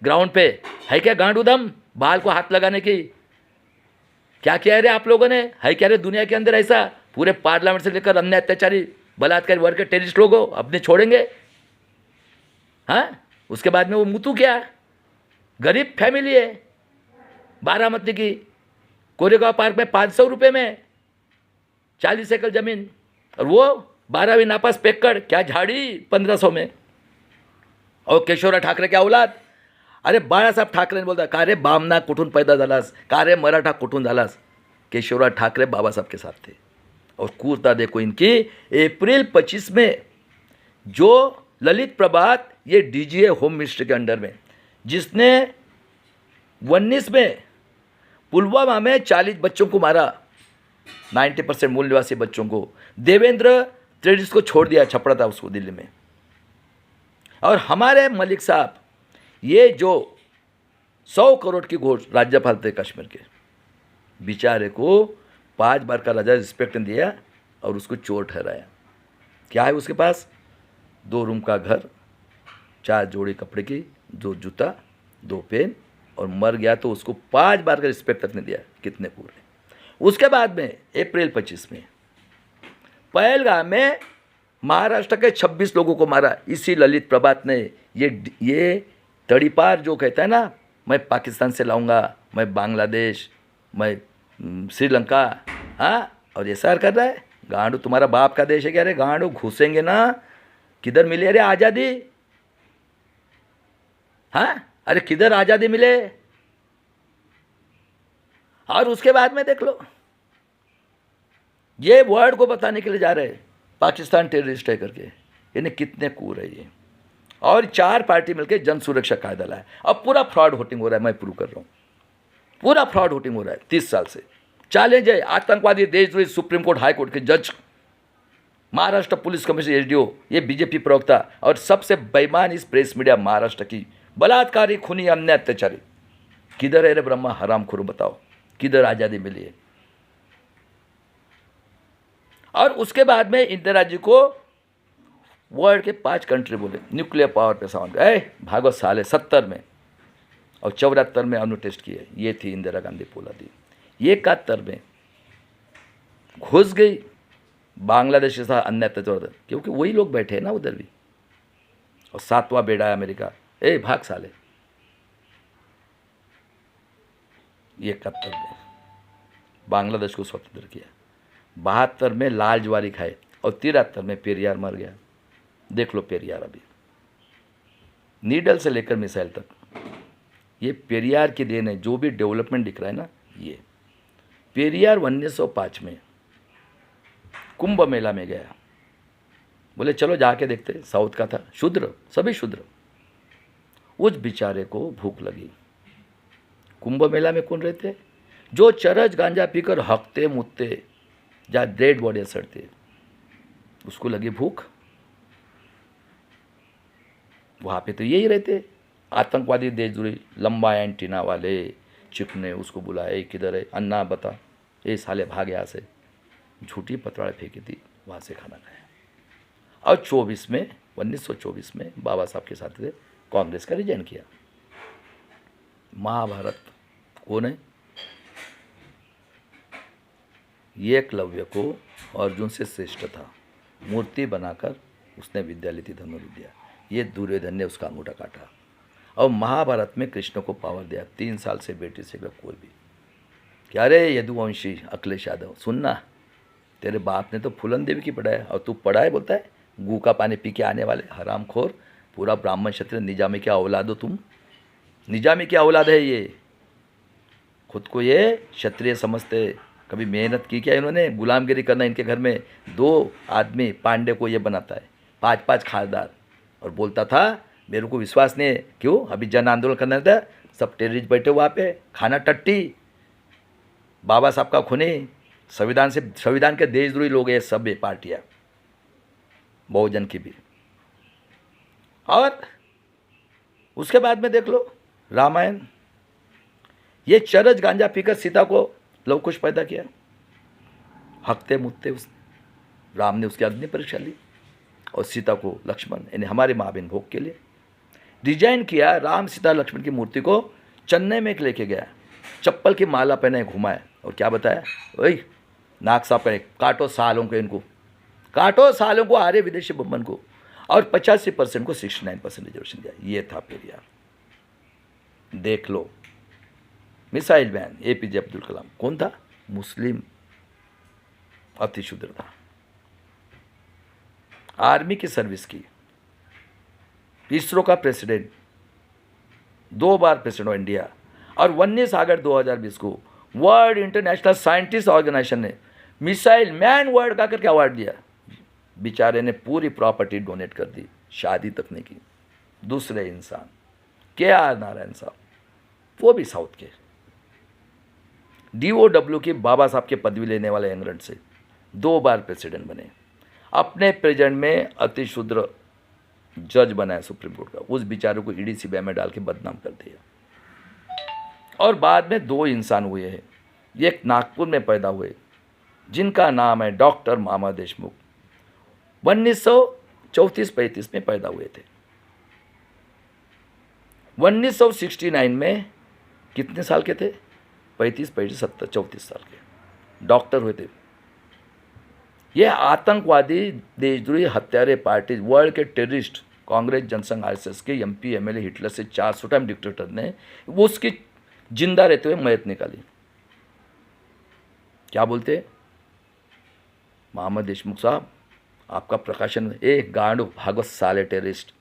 ग्राउंड पे, है क्या गांडू दम बाल को हाथ लगाने की? क्या किया है रे आप लोगों ने? है क्या रे दुनिया के अंदर ऐसा? पूरे पार्लियामेंट से लेकर अन्य अत्याचारी बलात्कारी वर्ग के टेररिस्ट लोग हो, अपने छोड़ेंगे? हाँ, उसके बाद में वो मुतू क्या, गरीब फैमिली है, बारामती की कोरेगांव पार्क में 500 रुपये में 40 एकड़ जमीन, और वो 12वीं नापास पेक्कड़ क्या झाड़ी 1500 में। और केशवराव ठाकरे क्या औलाद? अरे बाळासाहेब ठाकरे बोलता का रे बामना कुठून पैदा झालास, का रे मराठा कुठून झालास? केशवराव ठाकरे बाबा साहब के साथ थे। और कूरता देखो इनकी, अप्रैल 25 में जो ललित प्रभात, ये डीजीए होम मिनिस्टर के अंडर में, जिसने 19 में पुलवामा में 40 बच्चों को मारा, 90% मूल निवासी बच्चों को, देवेंद्र त्रिवेदी को छोड़ दिया, छपड़ा था उसको दिल्ली में। और हमारे मलिक साहब ये जो 100 करोड़ की घोष राज्यपाल थे कश्मीर के, बेचारे को 5 बार का राजा रिस्पेक्ट दिया और उसको चोर ठहराया। क्या है उसके पास? 2 रूम का घर, 4 जोड़ी कपड़े की, 2 जूता, 2 पेन, और मर गया तो उसको 5 बार का रिस्पेक्ट तक नहीं दिया। कितने पूरे। उसके बाद में अप्रैल 25 में पहलगाम में महाराष्ट्र के 26 लोगों को मारा इसी ललित प्रभात ने। ये तड़ीपार जो कहता है ना, मैं पाकिस्तान से लाऊंगा, मैं बांग्लादेश, मैं श्रीलंका, हाँ, और ये सार कर रहा है। गांडू तुम्हारा बाप का देश है क्या रे? गांडू घुसेंगे ना, किधर मिले रे आज़ादी? हाँ, अरे किधर आज़ादी मिले? और उसके बाद में देख लो, ये वर्ल्ड को बताने के लिए जा रहे हैं पाकिस्तान टेररिस्ट है करके। इन्हें कितने कूर है ये। और 4 पार्टी मिलकर जन सुरक्षा कायदा लाया। अब पूरा फ्रॉड वोटिंग हो रहा है, मैं प्रूव कर रहा हूँ, पूरा फ्रॉड वोटिंग हो रहा है 30 साल से। चैलेंज है आतंकवादी देशद्रोही सुप्रीम कोर्ट हाई कोर्ट के जज महाराष्ट्र पुलिस कमिश्नर एसडीओ, ये बीजेपी प्रवक्ता और सबसे बेईमान इस प्रेस मीडिया महाराष्ट्र की, बलात्कारी, खूनी, अन्य अत्याचारी। किधर है रे ब्रह्मा हरामखोर, बताओ किधर आज़ादी मिली है? और उसके बाद में इंदिरा जी को वर्ल्ड के 5 कंट्री बोले न्यूक्लियर पावर पे साउंड, भागो साले 70 में और 74 में अणु टेस्ट किए। ये थी इंदिरा गांधी पोलादी। ये 71 में घुस गई बांग्लादेश के साथ अन्य अत्याचार, क्योंकि वही लोग बैठे हैं ना उधर भी। और 7वां बेड़ा है अमेरिका, भाग साले। ये 71 में बांग्लादेश को स्वतंत्र किया, 72 में लाल ज्वारी खाए और 73 में पेरियार मर गया। देख लो पेरियार अभी, नीडल से लेकर मिसाइल तक ये पेरियार की देन है। जो भी डेवलपमेंट दिख रहा है ना, ये पेरियार 1905 में कुंभ मेला में गया, बोले चलो जाके देखते, साउथ का था, शूद्र, सभी शूद्र। उस बेचारे को भूख लगी। कुंभ मेला में कौन रहते? जो चरस गांजा पीकर हकते मुतते, जहाँ डेड बॉडी सड़ते, उसको लगी भूख। वहाँ पे तो यही रहते आतंकवादी देशद्रोही, लंबा एंटीना वाले चिकने। उसको बुलाए, किधर है अन्ना बता, ये साले भाग यहाँ से। झूठी पतवाड़े फेंकी थी, वहाँ से खाना खाया। और 1924 में बाबा साहब के साथ कांग्रेस का रिजाइन किया। महाभारत कौन है? ये एकलव्य को अर्जुन से श्रेष्ठ था, मूर्ति बनाकर उसने विद्या ली थी, धनुर्विद्या। ये दुर्योधन ने उसका अंगूठा काटा। और महाभारत में कृष्ण को पावर दिया, 3 साल से बेटी से कोई भी। क्या रे यदुवंशी अखिलेश यादव, सुनना, तेरे बाप ने तो फूलन देवी की पढ़ाया और तू पढ़ाए बोलता है गू का पानी पी के आने वाले हरामखोर। पूरा ब्राह्मण क्षत्रिय निजामी क्या औलाद हो तुम, निजामी क्या औलाद है ये। खुद को ये क्षत्रिय समझते, कभी मेहनत की क्या इन्होंने? गुलामगिरी करना इनके घर में 2 आदमी पांडे को ये बनाता है, 5-5 खासदार। और बोलता था मेरे को विश्वास नहीं है, क्यों? अभी जन आंदोलन करना था, सब टेररिस्ट बैठे वहाँ पे, खाना टट्टी, बाबा साहब का खूनी, संविधान के देशद्रोही लोग हैं सब, ये पार्टियाँ बहुजन की भी। और उसके बाद में देख लो रामायण, ये चरस गांजा पीकर सीता को लव कुश पैदा किया, हकते मुतते उसने। राम ने उसकी अग्नि परीक्षा ली और सीता को लक्ष्मण, यानी हमारे माँ बहन भोग के लिए डिजाइन किया। राम सीता लक्ष्मण की मूर्ति को चेन्नई में लेके गया, चप्पल की माला पहने घुमाया और क्या बताया, वही नाक साफ करें, काटो सालों को, इनको काटो सालों को, आर्य विदेशी बम्बन को, और 85% को 69% रिजर्वेशन दिया। ये था पेरियार। देख लो missile man APJ Abdul Kalam कौन था? मुस्लिम, अतिशूद्र था, आर्मी की सर्विस की, इसरो का president, 2 bar president of India. और 19 अगस्त 2020 को वर्ल्ड इंटरनेशनल साइंटिस्ट ऑर्गेनाइजेशन ने मिसाइल मैन वर्ल्ड का करके अवार्ड दिया। बेचारे ने पूरी प्रॉपर्टी डोनेट कर दी, शादी तक नहीं की। दूसरे इंसान KR नारायण साहब, वो भी साउथ के, DOW की बाबा साहब के पदवी लेने वाले इंग्लैंड से 2 बार प्रेसिडेंट बने। अपने प्रेजेंट में अतिशूद्र जज बनाया सुप्रीम कोर्ट का, उस बेचारे को ED CBI में डाल के बदनाम कर दिया। और बाद में 2 इंसान हुए हैं, ये एक नागपुर में पैदा हुए जिनका नाम है डॉक्टर मामा देशमुख, 1934-35 में पैदा हुए थे। 1969 में कितने साल के थे? 35-35, 70, 34 साल के डॉक्टर हुए थे। ये आतंकवादी देशद्रोही हत्यारे पार्टी, वर्ल्ड के टेररिस्ट, कांग्रेस, जनसंघ, RSS के MP MLA, हिटलर से 400 टाइम डिक्टेटर ने वो उसकी जिंदा रहते हुए मयत निकाली। क्या बोलते? मोहम्मद देशमुख साहब आपका प्रकाशन, एक गांडू भागवत साले टेररिस्ट,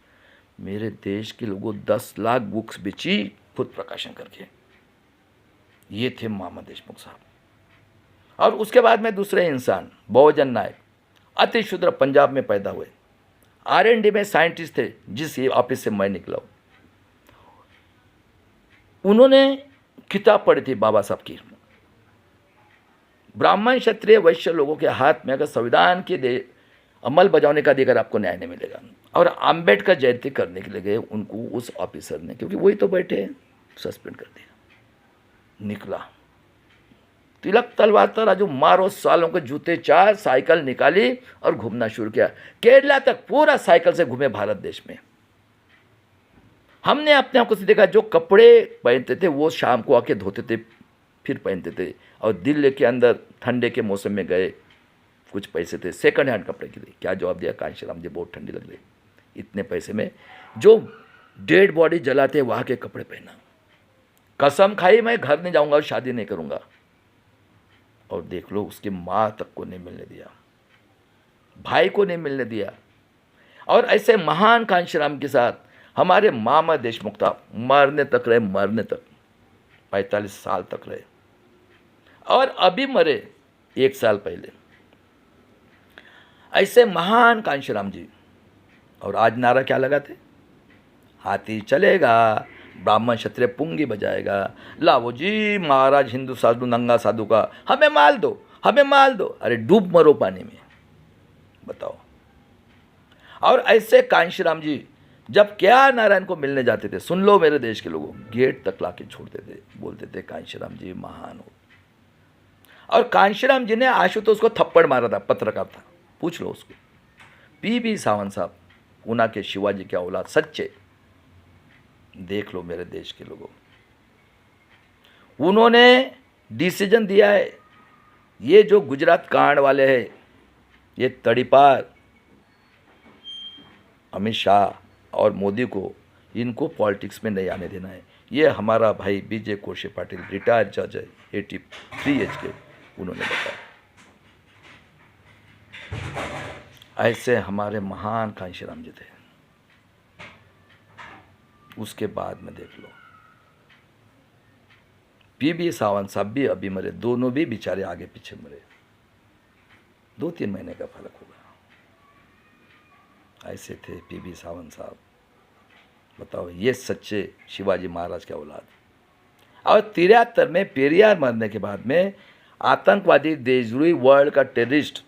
मेरे देश के लोगों 10 लाख बुक्स बेची खुद प्रकाशन करके। ये थे मोहम्मद देशमुख साहब। और उसके बाद में दूसरे इंसान बहुजन नायक, अतिशूद्र, पंजाब में पैदा हुए, R&D में साइंटिस्ट थे, जिस ऑफिस से मैं निकला हूँ। उन्होंने किताब पढ़ी थी बाबा साहब की, ब्राह्मण क्षत्रिय वैश्य लोगों के हाथ में अगर संविधान की अमल बजाने का अधिकार आपको न्याय नहीं मिलेगा। और आम्बेडकर जयंती करने के लिए गए, उनको उस ऑफिसर ने, क्योंकि वही तो बैठे हैं, सस्पेंड कर दिया। निकला तिलक तलवार तराजू मारो, सालों के जूते चार, साइकिल निकाली और घूमना शुरू किया। केरला तक पूरा साइकिल से घूमे भारत देश में। हमने अपने आप को देखा, जो कपड़े पहनते थे वो शाम को आके धोते थे फिर पहनते थे, और दिल्ली के अंदर ठंडे के मौसम में गए, कुछ पैसे थे सेकंड हैंड कपड़े के लिए, क्या जवाब दिया, कांशीराम जी बहुत ठंडी लग रही, इतने पैसे में जो डेड बॉडी जलाते वहाँ के कपड़े पहना। कसम खाई मैं घर नहीं जाऊँगा और शादी नहीं करूँगा। और देख लो उसकी माँ तक को नहीं मिलने दिया, भाई को नहीं मिलने दिया। और ऐसे महान कांशीराम के साथ हमारे मामा देशमुख था, मरने तक रहे, मरने तक 45 साल तक रहे, और अभी मरे 1 साल पहले। ऐसे महान कांशीराम जी। और आज नारा क्या लगाते, हाथी चलेगा, ब्राह्मण क्षत्रिय पुंगी बजाएगा, लाओ जी महाराज हिंदू साधु नंगा साधु का, हमें माल दो, हमें माल दो। अरे डूब मरो पानी में, बताओ। और ऐसे कांशीराम जी जब क्या नारायण को मिलने जाते थे, सुन लो मेरे देश के लोगों, गेट तक लाके छोड़ते थे, बोलते थे कांशीराम जी महान हो। और कांशीराम जी ने आशुतोष को थप्पड़ मारा था, पत्रकार था, पूछ लो उसको। पी सावंत साहब पूना के शिवाजी के औलाद, सच्चे, देख लो मेरे देश के लोगों। उन्होंने डिसीजन दिया है, ये जो गुजरात कांड वाले हैं, ये तड़ीपार अमित शाह और मोदी को, इनको पॉलिटिक्स में नहीं आने देना है। ये हमारा भाई विजय कोशे पाटिल रिटायर्ड जज है, 83 एज के, उन्होंने बताया। ऐसे हमारे महान कांशीराम जी थे। उसके बाद में देख लो पी सावंत साहब भी अभी मरे, दोनों भी बेचारे आगे पीछे मरे, 2-3 महीने का फर्क होगा। ऐसे थे पी सावंत साहब, बताओ, ये सच्चे शिवाजी महाराज के औलाद। और 73 में पेरियार मरने के बाद में आतंकवादी देशद्रोही वर्ल्ड का टेररिस्ट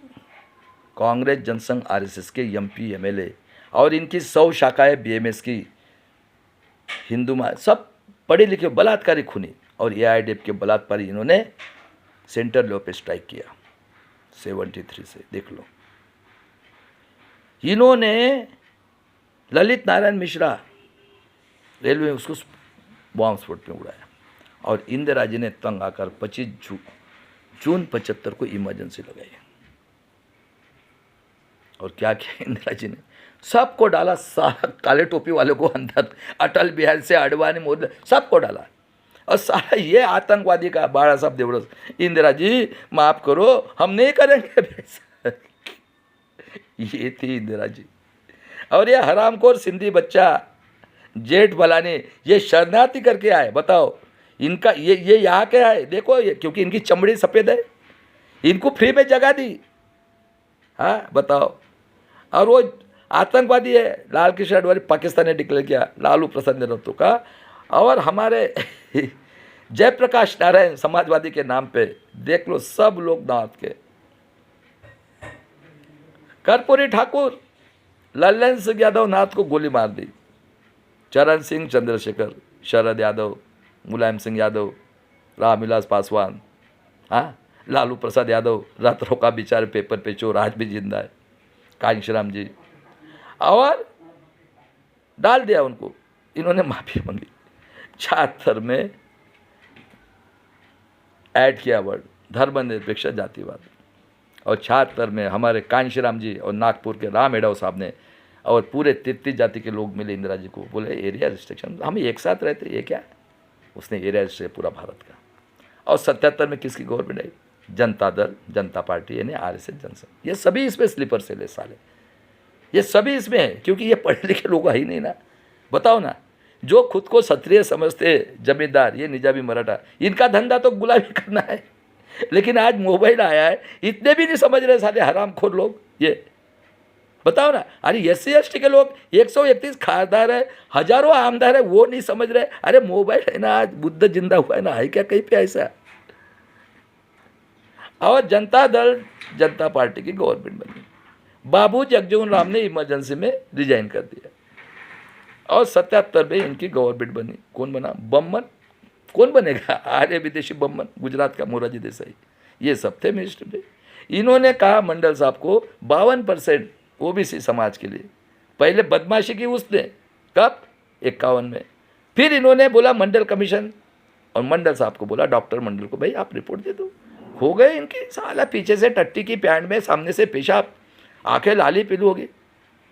कांग्रेस जनसंघ आरएसएस के एमपी एमएलए और इनकी 100 शाखाएं बीएमएस की हिंदू सब पढ़े लिखे बलात्कारी खूनी, और एआईडीएफ के बलात्कारी इन्होंने सेंटर लेवल पे स्ट्राइक किया 73 से, देख लो। इन्होंने ललित नारायण मिश्रा रेलवे उसको बॉम्ब स्फोट में उड़ाया, और इंदिरा जी ने तंग आकर 25 जून 75 को इमरजेंसी लगाई। और क्या किया इंदिरा जी ने, सबको डाला, सारा काले टोपी वालों को अंदर, अटल बिहारी से अडवाणी मोदी सबको डाला, और सारा ये आतंकवादी का बाड़ा साहब देवड़स, इंदिरा जी माफ करो हम नहीं करेंगे। ये थी इंदिरा जी। और ये हरामखोर सिंधी बच्चा जेठ बलानी, ये शरणार्थी करके आए, बताओ इनका ये यहाँ के आए, देखो ये, क्योंकि इनकी चमड़ी सफ़ेद है, इनको फ्री में जगह दी, हाँ बताओ। और वो आतंकवादी है, लाल कृष्ण अडवाणी पाकिस्तान ने डिक्लेयर किया, लालू प्रसाद नेतृत्व का। और हमारे जयप्रकाश नारायण समाजवादी के नाम पे, देख लो सब लोग दांत के। कर्पूरी ठाकुर, लल्लन सिंह यादव नाथ को गोली मार दी, चरण सिंह चंद्रशेखर, शरद यादव, मुलायम सिंह यादव, रामविलास पासवान, हाँ लालू प्रसाद यादव रात रोका बेचारे पेपर पे चोर, आज भी जिंदा है। कांशीराम जी, और डाल दिया उनको, इन्होंने माफी मांगी। 76 में ऐड किया वर्ड धर्मनिरपेक्ष जातिवाद, और 76 में हमारे कांशीराम जी और नागपुर के राम एडव साहब ने और पूरे 33 जाति के लोग मिले इंदिरा जी को, बोले एरिया रिस्ट्रिक्शन, हम एक साथ रहते, ये क्या, उसने एरिया रिस्ट्रिक्शन पूरा भारत का। और 77 में किसकी गवर्नमेंट आई, जनता दल, जनता पार्टी, यानी आरएसएस जनसंघ। ये सभी इसमें स्लीपर सेल है साले, ये सभी इसमें है, क्योंकि ये पढ़े लिखे लोग है ही नहीं ना। बताओ ना, जो खुद को क्षत्रिय समझते जमींदार, ये निजामी मराठा, इनका धंधा तो गुलामी करना है। लेकिन आज मोबाइल आया है, इतने भी नहीं समझ रहे साले हरामखोर लोग। ये बताओ ना, अरे SC ST के लोग 131 खासदार है, हजारों आमदार है, वो नहीं समझ रहे। अरे मोबाइल है ना, आज बुद्ध जिंदा हुआ है ना, है क्या कहीं पे ऐसा। और जनता दल जनता पार्टी की गवर्नमेंट बनी, बाबू जगजीवन राम ने इमरजेंसी में रिजाइन कर दिया और 77 में इनकी गवर्नमेंट बनी। कौन बना? बम्मन। कौन बनेगा? आर्य विदेशी बम्मन, गुजरात का मोरारजी देसाई, ये सब थे मिनिस्टर में। इन्होंने कहा मंडल साहब को 52% ओबीसी समाज के लिए। पहले बदमाशी की उसने, कब? 51 में। फिर इन्होंने बोला मंडल कमीशन, और मंडल साहब को बोला, डॉक्टर मंडल को, भाई आप रिपोर्ट दे दो। हो गए इनकी साला पीछे से टट्टी की पैंट में, सामने से पेशाब, आंखें लाली पीलू होगी।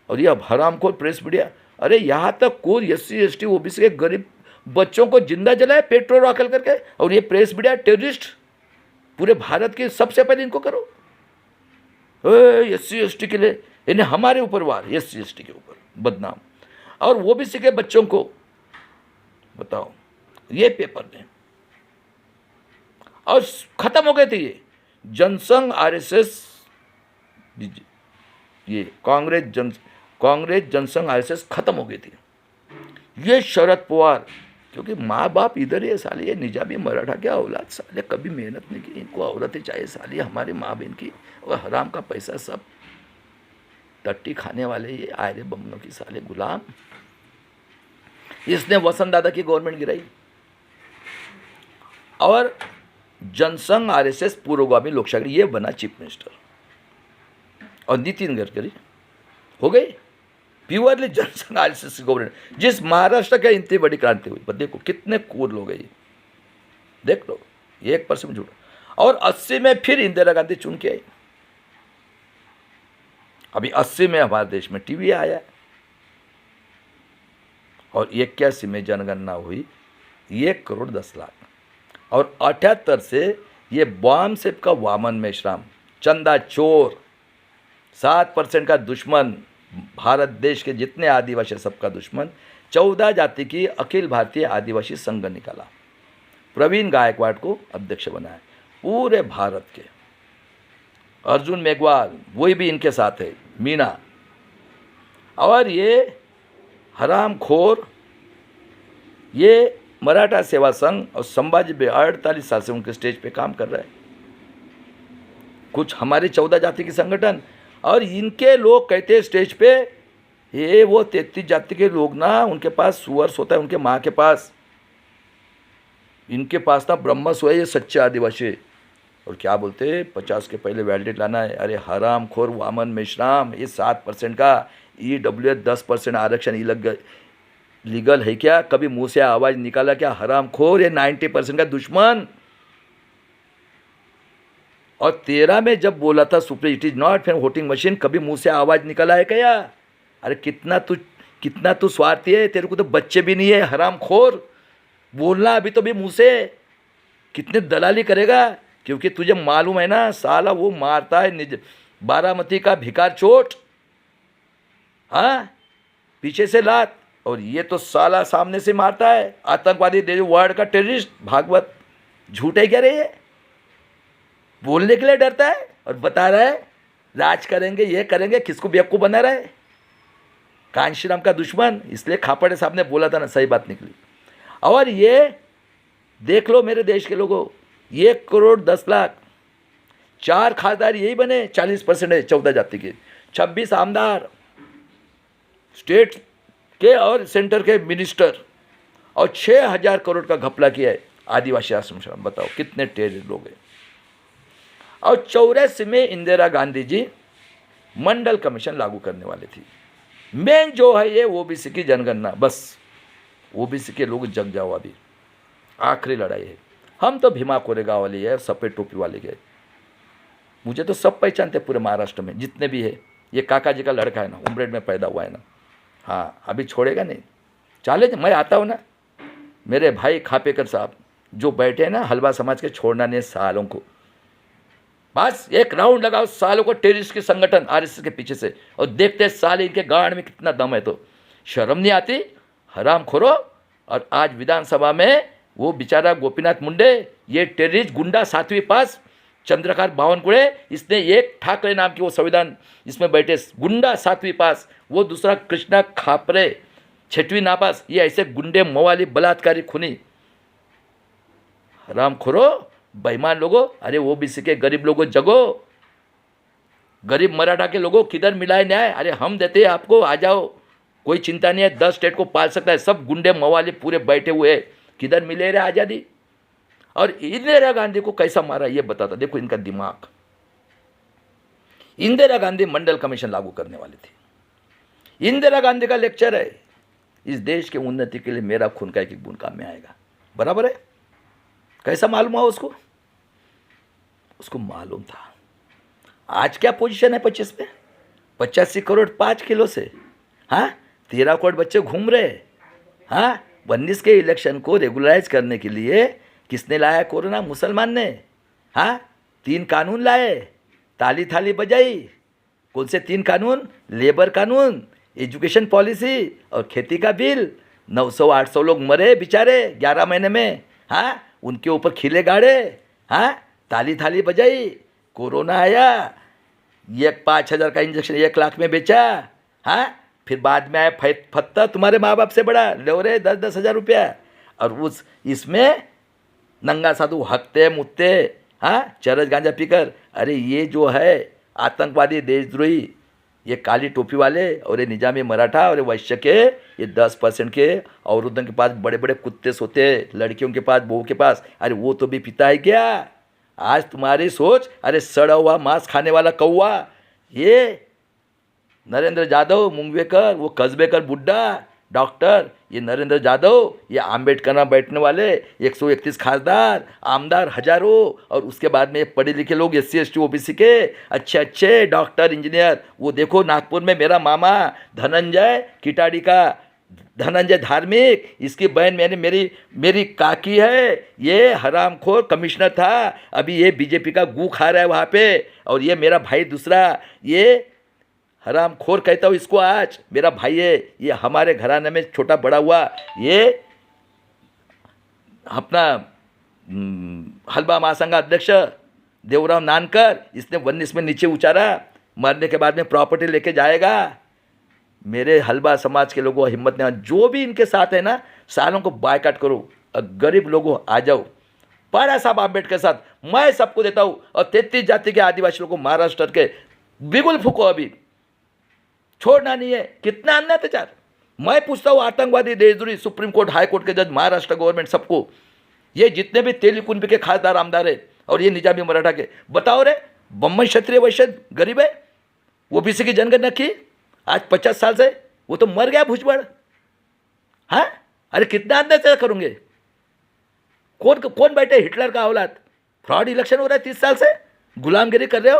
और ये हरामखोर प्रेस मीडिया, अरे यहाँ तक कोई SC ST OBC के गरीब बच्चों को जिंदा जलाए पेट्रोल राखल करके, और ये प्रेस मीडिया टेररिस्ट पूरे भारत के। सबसे पहले इनको करो SC ST के लिए, इन्हें हमारे ऊपर वार, SC ST के ऊपर बदनाम, और OBC के बच्चों को बताओ ये पेपर में। और खत्म हो गए थे ये जनसंघ RSS, ये कांग्रेस जनसंघ RSS खत्म हो गई थी। ये शरद पवार, क्योंकि माँ बाप इधर है साले, ये निजामी मराठा के औलाद साले, कभी मेहनत नहीं की, इनको औरतें चाहिए साली, हमारे माँ बहन की, और हराम का पैसा सब टट्टी खाने वाले ये आयरे बमनों की साले गुलाम। इसने वसंत दादा की गवर्नमेंट गिराई, और जनसंघ RSS पुरोगामी लोकशाही, ये बना चीफ मिनिस्टर, और नितिन गडकरी हो गए प्योरली जनसंघ RSS की गवर्नमेंट। जिस महाराष्ट्र के इतनी बड़ी क्रांति हुई, पर देखो कितने कूर लोग हैं, देख लो 1% झूठ। और 80 में फिर इंदिरा गांधी चुन के आई। अभी 80 में हमारे देश में टीवी आया, और 81 में जनगणना हुई 1,10,00,000, और 78 से ये बॉम्ब सेप का वामन मेश्राम, चंदा चोर, 7% का दुश्मन, भारत देश के जितने आदिवासी सबका दुश्मन, 14 जाति की अखिल भारतीय आदिवासी संघ निकाला, प्रवीण गायकवाड़ को अध्यक्ष बनाया पूरे भारत के। अर्जुन मेघवाल वही भी इनके साथ है, मीना, और ये हरामखोर ये मराठा सेवा संघ और संभाजी 48 साल से उनके स्टेज पे काम कर रहा है। कुछ हमारे 14 जाति के संगठन, और इनके लोग कहते हैं स्टेज पे, ये वो 33 जाति के लोग ना, उनके पास सुअर्स होता है, उनके माँ के पास, इनके पास ना ब्रह्मस हुआ, ये सच्चे आदिवासी। और क्या बोलते हैं 50 के पहले वैलिडेट लाना है। अरे हरामखोर वामन मेश्राम, ये 7% का EWS 10% आरक्षण लीगल है क्या? कभी मुंह से आवाज निकाला क्या? हरामखोर, ये 90% का दुश्मन। और 13 में जब बोला था supreme, it is not for voting machine, कभी मुंह से आवाज निकाला है क्या? अरे कितना तू स्वार्थी है, तेरे को तो बच्चे भी नहीं है हरामखोर, बोलना अभी तो भी मुंह से, कितने दलाली करेगा? क्योंकि तुझे मालूम है ना साला वो मारता है बारामती का भिकार चोट, हाँ, पीछे से लात, और ये तो साला सामने से मारता है, आतंकवादी वर्ल्ड का टेररिस्ट। भागवत झूठे क्या रहे है, बोलने के लिए डरता है, और बता रहा है राज करेंगे, ये करेंगे, किसको बेवकूफ़ बना रहा है? कांशीराम का दुश्मन। इसलिए खापड़े साहब ने बोला था ना, सही बात निकली। और ये देख लो मेरे देश के लोगों, 1,10,00,000, 4 खासदार यही बने, 40% है 14 जाति के, 26 आमदार स्टेट के और सेंटर के मिनिस्टर, और 6,000 करोड़ का घपला किया है आदिवासी आश्रम। बताओ कितने टेढ़े लोग हैं। और 84 में इंदिरा गांधी जी मंडल कमीशन लागू करने वाले थी। मेन जो है ये ओबीसी की जनगणना, बस ओबीसी के लोग जग जाओ, अभी आखिरी लड़ाई है। हम तो भीमा कोरेगांव वाले है, सफ़ेद टोपी वाले गए, मुझे तो सब पहचानते पूरे महाराष्ट्र में जितने भी है। ये काका जी का लड़का है ना, उमरेड में पैदा हुआ है ना, हाँ, अभी छोड़ेगा नहीं, चाले मैं आता हूँ ना, मेरे भाई खापेकर साहब जो बैठे हैं ना, हलवा समाज के, छोड़ना नहीं सालों को, बस एक राउंड लगाओ सालों को टेररिस्ट के संगठन RSS के पीछे से, और देखते साले इनके गांड में कितना दम है, तो शर्म नहीं आती हरामखोरो। और आज विधानसभा में वो बेचारा गोपीनाथ मुंडे, ये टेररिस्ट गुंडा 7वीं पास चंद्रकांत बावनकुळे, इसने एक ठाकरे नाम की वो संविधान इसमें बैठे गुंडा 7वीं पास, वो दूसरा कृष्णा खापरे 6वीं नापास, ये ऐसे गुंडे मवाली बलात्कारी खूनी हरामखोरो बेईमान लोगों। अरे ओबीसी के गरीब लोगों जगो, गरीब मराठा के लोगों किधर मिला है न्याय? अरे हम देते हैं आपको, आ जाओ, कोई चिंता नहीं है, 10 स्टेट को पाल सकता है, सब गुंडे मवाली पूरे बैठे हुए हैं, किधर मिले रे आज़ादी? और इंदिरा गांधी को कैसा मारा ये बताता, देखो इनका दिमाग। इंदिरा गांधी मंडल कमीशन लागू करने वाली थी। इंदिरा गांधी का लेक्चर है, इस देश के उन्नति के लिए मेरा खून का एक एक बूंद काम में आएगा। बराबर है? कैसा मालूम हुआ उसको? उसको मालूम था। आज क्या पोजीशन है 25 में? 85 करोड़ 5 किलो से, हाँ 13 करोड़ बच्चे घूम रहे। हाँ 19 के इलेक्शन को रेगुलराइज करने के लिए किसने लाया? कोरोना, मुसलमान ने। हाँ 3 कानून लाए, ताली थाली बजाई। कौन से 3 कानून? लेबर कानून, एजुकेशन पॉलिसी और खेती का बिल। 900-800 लोग मरे बेचारे 11 महीने में। हाँ उनके ऊपर खिले गाड़े। हाँ ताली थाली बजाई। कोरोना आया, ये 5,000 का इंजेक्शन 1 लाख में बेचा। हाँ फिर बाद में आया फत्ता, तुम्हारे माँ बाप से बड़ा, लो रे 10-10 हज़ार रुपया। और उस इसमें नंगा साधु हकते मुत्ते, हाँ चरस गांजा पीकर। अरे ये जो है आतंकवादी, देशद्रोही, ये काली टोपी वाले और ये निजामी मराठा और ये वैश्य के, ये 10% के औरतों के पास बड़े बड़े कुत्ते सोते, लड़कियों के पास, बहू के पास। अरे वो तो भी पीता है क्या? आज तुम्हारी सोच, अरे सड़ा हुआ मांस खाने वाला कौवा, ये नरेंद्र यादव मुंगवेकर, वो कस्बेकर बुड्ढा डॉक्टर, ये नरेंद्र यादव, ये आम्बेडकर में बैठने वाले 131 खासदार, आमदार हजारों, और उसके बाद में पढ़े लिखे लोग SC ST OBC के अच्छे अच्छे डॉक्टर इंजीनियर। वो देखो नागपुर में मेरा मामा धनंजय किटाड़ी का, धनंजय धार्मिक, इसकी बहन मेरी काकी है, ये हरामखोर कमिश्नर था, अभी ये बीजेपी का गू खा रहा है वहाँ पे। और ये मेरा भाई दूसरा, ये हरामखोर कहता हूँ इसको, आज मेरा भाई है, ये हमारे घराने में छोटा बड़ा हुआ, ये अपना हलबा महासंघ अध्यक्ष देवराव नानकर, इसने 19 में नीचे उचारा, मरने के बाद में प्रॉपर्टी लेके जाएगा। मेरे हलबा समाज के लोगों हिम्मत नहीं, जो भी इनके साथ है ना, सालों को बायकाट करो। गरीब लोगों आ जाओ, पारा साहब आम्बेडकर के साथ मैं सबको देता हूँ। और 33 जाति के आदिवासी लोगों को महाराष्ट्र के बिगुल फूको, अभी छोड़ना नहीं है। कितना अन्य अत्याचार। मैं पूछता हूँ आतंकवादी, देशद्रोही, सुप्रीम कोर्ट, हाई कोर्ट के जज, महाराष्ट्र गवर्नमेंट, सबको, ये जितने भी तेली कुंभ के खासदार आमदार है और ये निजामी मराठा के, बताओ रे बम्बई क्षत्रिय वैश्य गरीब है, वो OBC की जनगणना की आज 50 साल से, वो तो मर गया भुजबड़। हाँ अरे कितना अत्याचार करूँगे? कौन कौन बैठे? हिटलर का औलाद। फ्रॉड इलेक्शन हो रहा है 30 साल से, गुलामगिरी कर रहे हो।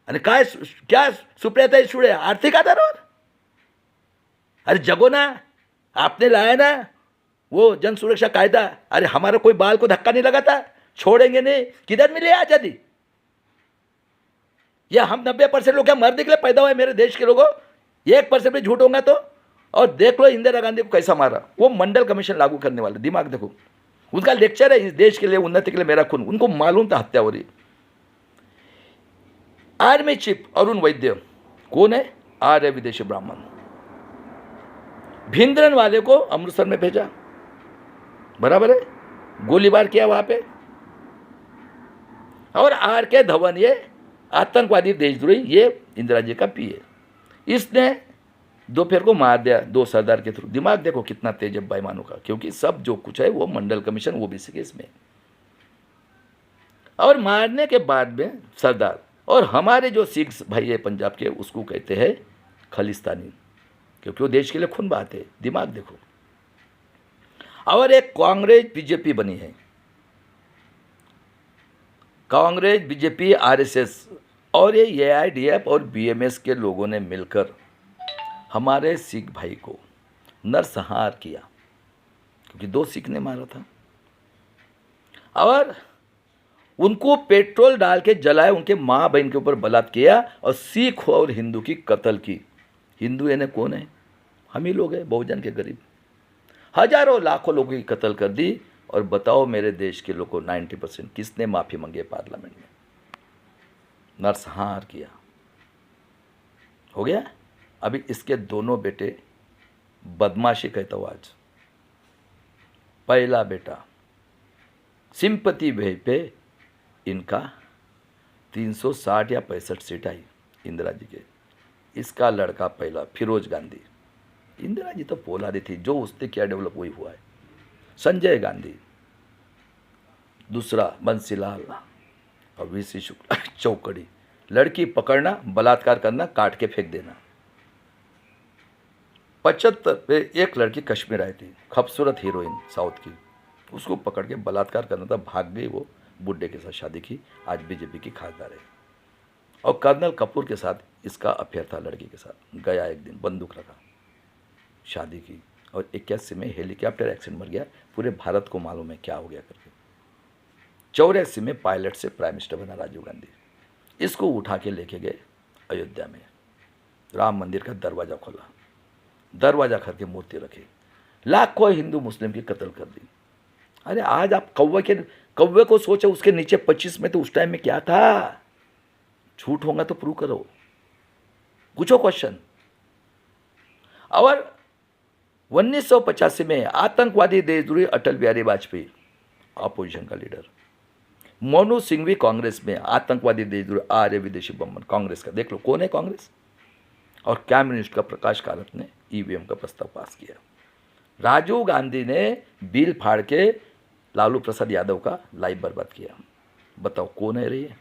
अरे काय क्या सुप्रिया सुड़े आर्थिक आधार? अरे जगो ना, आपने लाया ना वो जन सुरक्षा कायदा। अरे हमारा कोई बाल को धक्का नहीं लगा था, छोड़ेंगे नहीं। किधर मिले आजादी? या हम 90% लोग क्या मरने के लिए पैदा हुए मेरे देश के लोगों? 1% भी झूठ होगा तो। और देख लो इंदिरा गांधी को कैसा मारा, वो मंडल कमीशन लागू करने वाले। दिमाग देखो, उनका लेक्चर है, इस देश के लिए उन्नति के लिए मेरा खून। उनको मालूम था हत्या हो रही। आर्मी चीफ अरुण वैद्य कौन है? आर्य विदेशी ब्राह्मण। भिंद्रन वाले को अमृतसर में भेजा, बराबर है, गोलीबार किया वहां पे। और RK धवन, ये आतंकवादी देशद्रोही, ये इंदिरा जी का PA, इसने दोपहर को मार दिया 2 सरदार के थ्रू। दिमाग देखो कितना तेज है बेईमानों का, क्योंकि सब जो कुछ है वो मंडल कमीशन OBC के इसमें। और मारने के बाद में सरदार, और हमारे जो सिख भाई है पंजाब के, उसको कहते हैं खालिस्तानी, क्योंकि वो देश के लिए खून बहाते हैं। दिमाग देखो। और एक कांग्रेस BJP बनी है, कांग्रेस BJP RSS, और ये AIDF और BMS के लोगों ने मिलकर हमारे सिख भाई को नरसंहार किया, क्योंकि 2 सिख ने मारा था। और उनको पेट्रोल डाल के जलाए, उनके माँ बहन के ऊपर बलात्कार किया, और सिख और हिंदू की कत्ल की। हिंदू यानी कौन है? हम ही लोग हैं, बहुजन के गरीब। हजारों लाखों लोगों की कत्ल कर दी। और बताओ मेरे देश के लोगों 90% किसने माफ़ी मांगी पार्लियामेंट में? नरसंहार किया। हो गया। अभी इसके दोनों बेटे, बदमाशी कहता हूँ आज, पहला बेटा सिंपति वे पे इनका 360 या 65 सीट आई इंदिरा जी के। इसका लड़का पहला फिरोज गांधी, इंदिरा जी तो पोलादी थी, जो उसने क्या डेवलप वही हुआ है। संजय गांधी, दूसरा बंसीलाल और वीसी शुक्ला चौकड़ी, लड़की पकड़ना, बलात्कार करना, काट के फेंक देना। 75 पे एक लड़की कश्मीर आई थी, खूबसूरत हीरोइन साउथ की, उसको पकड़ के बलात्कार करना था, भाग गई वो, बुड्ढे के साथ शादी की, आज बीजेपी की खासदार है। और कर्नल कपूर के साथ इसका अफेयर था, लड़की के साथ गया, एक दिन बंदूक रखा, शादी की, और 81 में हेलीकॉप्टर एक्सीडेंट मर गया। पूरे भारत को मालूम है क्या हो गया करके। 84 में पायलट से प्राइम मिनिस्टर बना राजीव गांधी। इसको उठा के लेके गए अयोध्या में, राम मंदिर का दरवाज़ा खोला, दरवाज़ा खोल के मूर्ति रखी, लाखों हिंदू मुस्लिम की कत्ल कर दी। अरे आज आप कौवे को सोचो, उसके नीचे 25 में, तो उस टाइम में क्या था? झूठ होगा तो प्रूव करो, पूछो क्वेश्चन। और 1985 में आतंकवादी देशद्रोही अटल बिहारी वाजपेयी, अपोजिशन का लीडर। मोनू सिंघवी कांग्रेस में, आतंकवादी देशद्रोही आर्य विदेशी बम्बन, कांग्रेस का। देख लो कौन है कांग्रेस। और कैबिनेट का प्रकाश कारात ने ईवीएम का प्रस्ताव पास किया। राजीव गांधी ने बिल फाड़ के लालू प्रसाद यादव का लाइफ बर्बाद किया। बताओ कौन है रही है,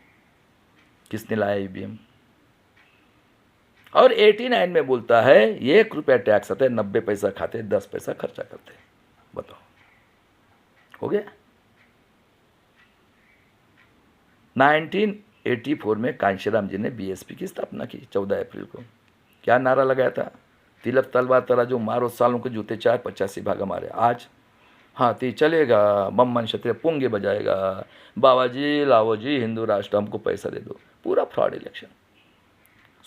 किसने लाया ईवीएम? और 89 में बोलता है 1 रुपया टैक्स आता है, 90 पैसा खाते, 10 पैसा खर्चा करते। बताओ हो गया। 1984 में कांशीराम जी ने बीएसपी की स्थापना की 14 अप्रैल को। क्या नारा लगाया था? तिलक तलवार तराजू मारो, सालों के जूते 485 भागा मारे। आज हाथी चलेगा, बम्मन क्षत्रिय पुंगे बजाएगा, बाबा जी लाओ जी हिंदू राष्ट्र, हमको पैसा दे दो। पूरा फ्रॉड इलेक्शन।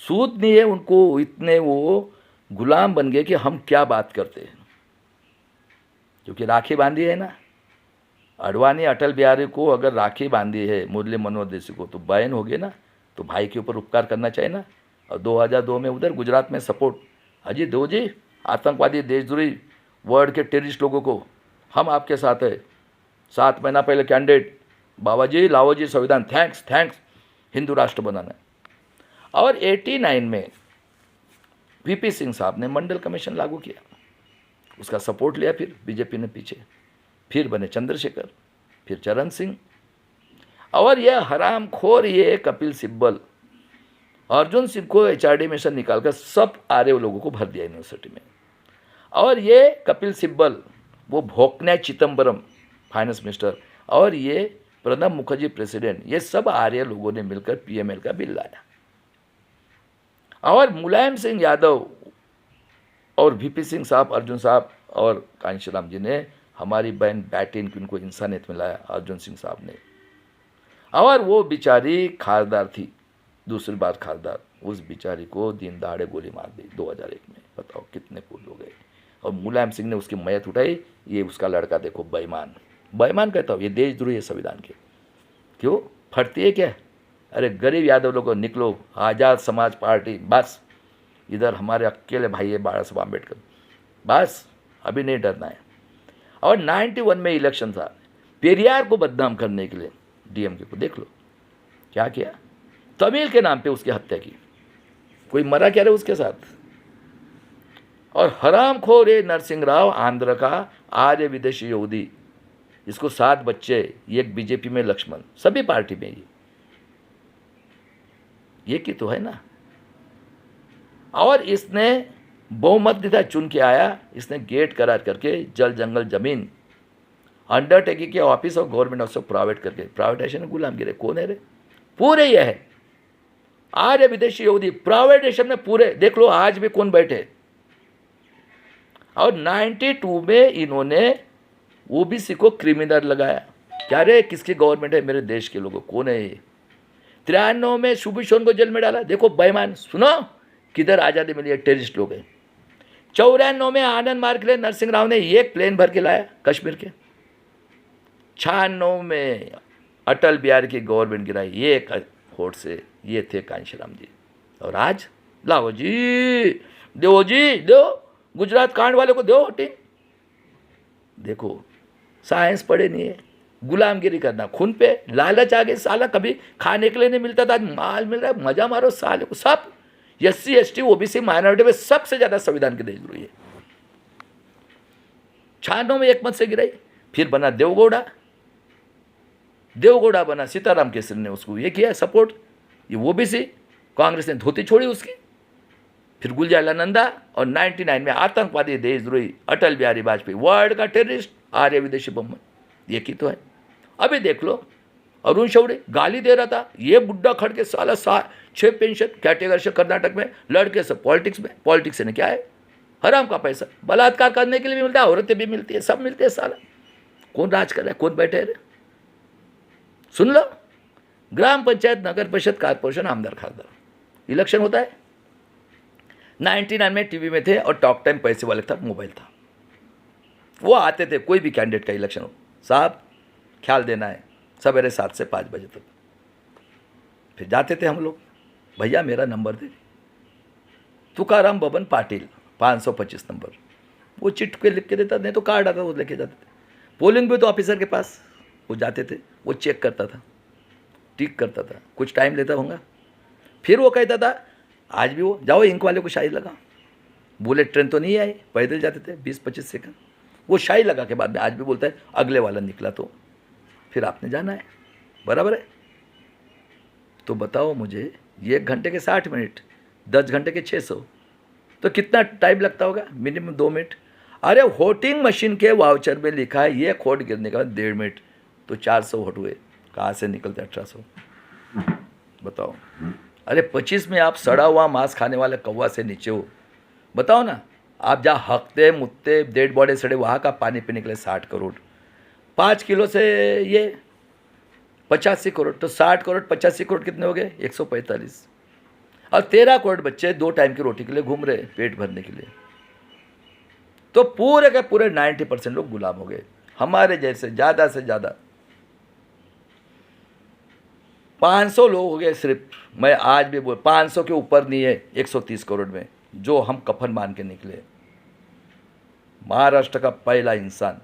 सूद नहीं है उनको, इतने वो गुलाम बन गए कि हम क्या बात करते हैं। क्योंकि राखी बांधी है ना, अडवाणी अटल बिहारी को अगर राखी बांधी है, मुरली मनोहर देसाई को, तो बहन हो गए ना, तो भाई के ऊपर उपकार करना चाहिए ना। और 2002 में उधर गुजरात में सपोर्ट, अजी दो जी, आतंकवादी देशद्रोही वर्ल्ड के टेररिस्ट लोगों को हम आपके साथ है। 7 महीना पहले कैंडिडेट बाबा जी लाओ जी संविधान, थैंक्स हिंदू राष्ट्र बनाना। और 89 में वीपी सिंह साहब ने मंडल कमीशन लागू किया, उसका सपोर्ट लिया, फिर बीजेपी ने पीछे, फिर बने चंद्रशेखर, फिर चरण सिंह। और यह हरामखोर ये कपिल सिब्बल, अर्जुन सिंह को एचआरडी में से निकालकर सब आर्य लोगों को भर दिया यूनिवर्सिटी में। और ये कपिल सिब्बल, वो भोकना चिदम्बरम फाइनेंस मिनिस्टर, और ये प्रणब मुखर्जी प्रेसिडेंट, ये सब आर्य लोगों ने मिलकर पीएमएल का बिल लाया। और मुलायम सिंह यादव और वीपी सिंह साहब, अर्जुन साहब और कांशीराम जी ने हमारी बहन बैटिन की उनको इंसानियत में लाया, अर्जुन सिंह साहब ने। और वो बेचारी खासदार थी, दूसरी बार खासदार, उस बेचारी को दिन दहाड़े गोली मार दी 2001 में। बताओ कितने फूल हो गए। और मुलायम सिंह ने उसकी मैयत उठाई, ये उसका लड़का देखो बेईमान, बेईमान कहता हूँ, ये देशद्रोही है संविधान के। क्यों फटती है क्या? अरे गरीब यादव लोगों निकलो, आज़ाद समाज पार्टी, बस इधर हमारे अकेले भाई है बाबा साहब अम्बेडकर, बस अभी नहीं डरना है। और 91 में इलेक्शन था, पेरियार को बदनाम करने के लिए डीएमके को देख लो क्या किया, तमिल के नाम पे उसकी हत्या की। कोई मरा क्या रहे उसके साथ। और हरामखोर है नरसिंह राव, आंध्र का आर्य विदेशी यहूदी, इसको 7 बच्चे, एक बीजेपी में लक्ष्मण, सभी पार्टी में ये की तो है ना। और इसने बहुमत दिया, चुन के आया, इसने गेट करार करके जल जंगल जमीन अंडरटेकिंग के ऑफिस और गवर्नमेंट ऑफिस प्राइवेट करके, प्राइवेटाइजेशन गुलाम गिरे। कौन है रे? पूरे ये है आर्य विदेशी यहूदी, प्राइवेटाइजेशन में पूरे देख लो आज भी कौन बैठे। और 92 में इन्होंने ओबीसी को क्रिमिनल लगाया। क्या रे किसकी गवर्नमेंट है? मेरे देश के लोगों, कौन है ये? 93 में सुभूषण को जेल में डाला, देखो बेईमान, सुनो किधर आज़ादी मिली है, टेररिस्ट लोग हैं। 94 में आनंद मार्ग के लिए नरसिंह राव ने एक प्लेन भर के लाया कश्मीर के। 96 में अटल बिहारी की गवर्नमेंट गिराई एक होट से, ये थे कांशीराम जी। और आज लाओ जी दो गुजरात कांड वाले को दो हटी। देखो साइंस पढ़े नहीं है, गुलामगिरी करना, खून पे लालच आ गई साला, कभी खाने के लिए नहीं मिलता था, आज माल मिल रहा है, मजा मारो साले को। सब SC ST OBC माइनॉरिटी में सबसे ज्यादा संविधान की देशद्रोही है। 96 में एक मत से गिराई, फिर बना देवगौड़ा बना, सीताराम केसरी ने उसको ये किया सपोर्ट, ये OBC, कांग्रेस ने धोती छोड़ी उसकी। फिर गुलजाला नंदा और 99 में आतंकवादी देशद्रोही अटल बिहारी वाजपेयी, वर्ल्ड का टेररिस्ट, आर्य विदेशी बम, ये की तो है। अभी देख लो अरुण शौरी गाली दे रहा था, ये बुड्ढा खड़ के साला 6 पेंशन कैटेगरी से कर्नाटक में, लड़के से पॉलिटिक्स में, पॉलिटिक्स से क्या है, हराम का पैसा बलात्कार करने के लिए भी मिलता है, औरतें भी मिलती है, सब मिलते हैं साला। कौन राज कर रहा है, कौन बैठे रहे, सुन लो। ग्राम पंचायत, नगर परिषद, कारपोरेशन, आमदार खासदार, इलेक्शन होता है। 99 में टीवी में थे और टॉक टाइम पैसे वाले था, मोबाइल था, वो आते थे, कोई भी कैंडिडेट का इलेक्शन हो, साहब ख्याल देना है, सवेरे 7 से 5 बजे तक। फिर जाते थे हम लोग, भैया मेरा नंबर दे, तुकाराम बबन पाटिल 525 नंबर, वो चिट पे लिख के देता, नहीं तो कार्ड आता वो लेके जाते थे। पोलिंग बूथ ऑफिसर के पास वो जाते थे, वो चेक करता था, टिक करता था, कुछ टाइम लेता होगा, फिर वो कहता था, आज भी वो जाओ इंक वाले को शाही लगा, बुलेट ट्रेन तो नहीं आई, पैदल जाते थे 20-25 सेकंड, वो शाही लगा के बाद में आज भी बोलता है अगले वाला निकला तो फिर आपने जाना है, बराबर है। तो बताओ मुझे, ये 1 घंटे के 60 मिनट, 10 घंटे के 600, तो कितना टाइम लगता होगा, मिनिमम 2 मिनट। अरे वोटिंग मशीन के वाउचर में लिखा है ये खोट गिरने का 1.5 मिनट, तो 400 वोट हुए, कहाँ से निकलते 1800, बताओ। अरे 25 में आप सड़ा हुआ मांस खाने वाले कौवा से नीचे हो, बताओ ना। आप जहाँ हकते मुत्ते डेड बॉडी सड़े, वहाँ का पानी पीने के लिए 60 करोड़, 5 किलो से ये 85 करोड़, तो 60 करोड़ 85 करोड़ कितने हो गए, 145। और 13 करोड़ बच्चे 2 टाइम की रोटी के लिए घूम रहे, पेट भरने के लिए। तो पूरे के पूरे 90% लोग गुलाम हो गए। हमारे जैसे ज़्यादा से ज़्यादा 500 लोग हो गए सिर्फ, मैं आज भी बोल 500 के ऊपर नहीं है 130 करोड़ में, जो हम कफन मान के निकले। महाराष्ट्र का पहला इंसान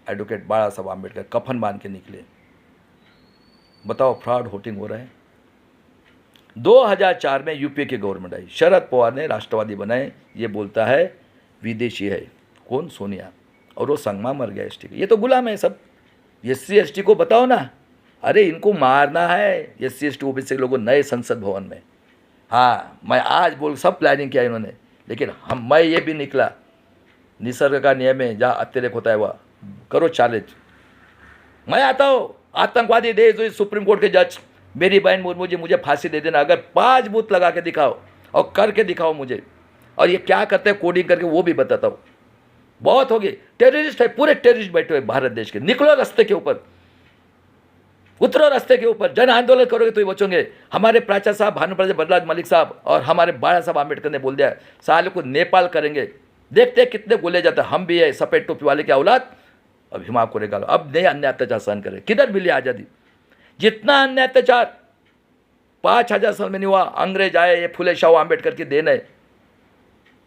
एडवोकेट बाला साहब आम्बेडकर कफन बांध के निकले। बताओ फ्रॉड वोटिंग हो रहा है। 2004 में यूपी की गवर्नमेंट आई, शरद पवार ने राष्ट्रवादी बनाए, ये बोलता है विदेशी है, कौन, सोनिया, और वो संगमा मर गया ST का। ये तो गुलाम है सब। SC ST को बताओ ना, अरे इनको मारना है SC ST OBC लोगों नए संसद भवन में। हाँ मैं आज बोल, सब प्लानिंग किया इन्होंने, लेकिन मैं ये भी निकला, निसर्ग का नियम है, जहाँ अत्यधिक होता है वह करो चैलेंज। मैं आता हूँ, आतंकवादी देश सुप्रीम कोर्ट के जज, मेरी बहन मुर्मू जी मुझे फांसी दे देना, अगर 5 बूथ लगा के दिखाओ और करके दिखाओ मुझे, और ये क्या करते हैं कोडिंग करके वो भी बताता हूँ। बहुत होगी, टेररिस्ट है, पूरे टेररिस्ट बैठे हुए भारत देश के। निकलो रास्ते के ऊपर, उतरो रास्ते के ऊपर, जन आंदोलन करोगे तो ही बचोगे। हमारे प्राचार्य साहब भानुप्रसाद बलराज मलिक साहब और हमारे बाला साहब आम्बेडकर ने बोल दिया, साले को नेपाल करेंगे, देखते हैं कितने गोले जाते हैं। हम भी है सफेद टोपी वाले की औलाद, अब हिमा को निकालो, अब नहीं अन्य अत्याचार सहन करें। किधर मिली आज़ादी? जितना अन्य अत्याचार 5000 साल में नहीं हुआ, अंग्रेज आए, ये फुले शाह आम्बेडकर की देन है।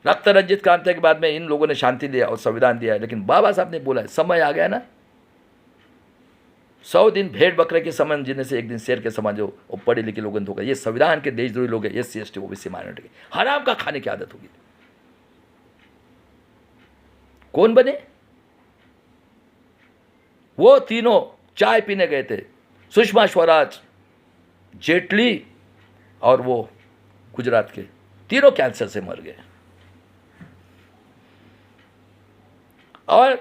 रक्त रंजित क्रांति के बाद में इन लोगों ने शांति दिया और संविधान दिया है, लेकिन बाबा साहब ने बोला है समय आ गया ना, 100 दिन भेड़ बकरे के समान जीने से एक दिन शेर के समान जो पढ़े लिखे लोगों ने होगा। ये संविधान के देशद्रोही लोग हैं, SC ST OBC माइनॉरिटी, हराम का खाने की आदत होगी। कौन बने? वो तीनों चाय पीने गए थे, सुषमा स्वराज, जेटली और वो गुजरात के, तीनों कैंसर से मर गए। और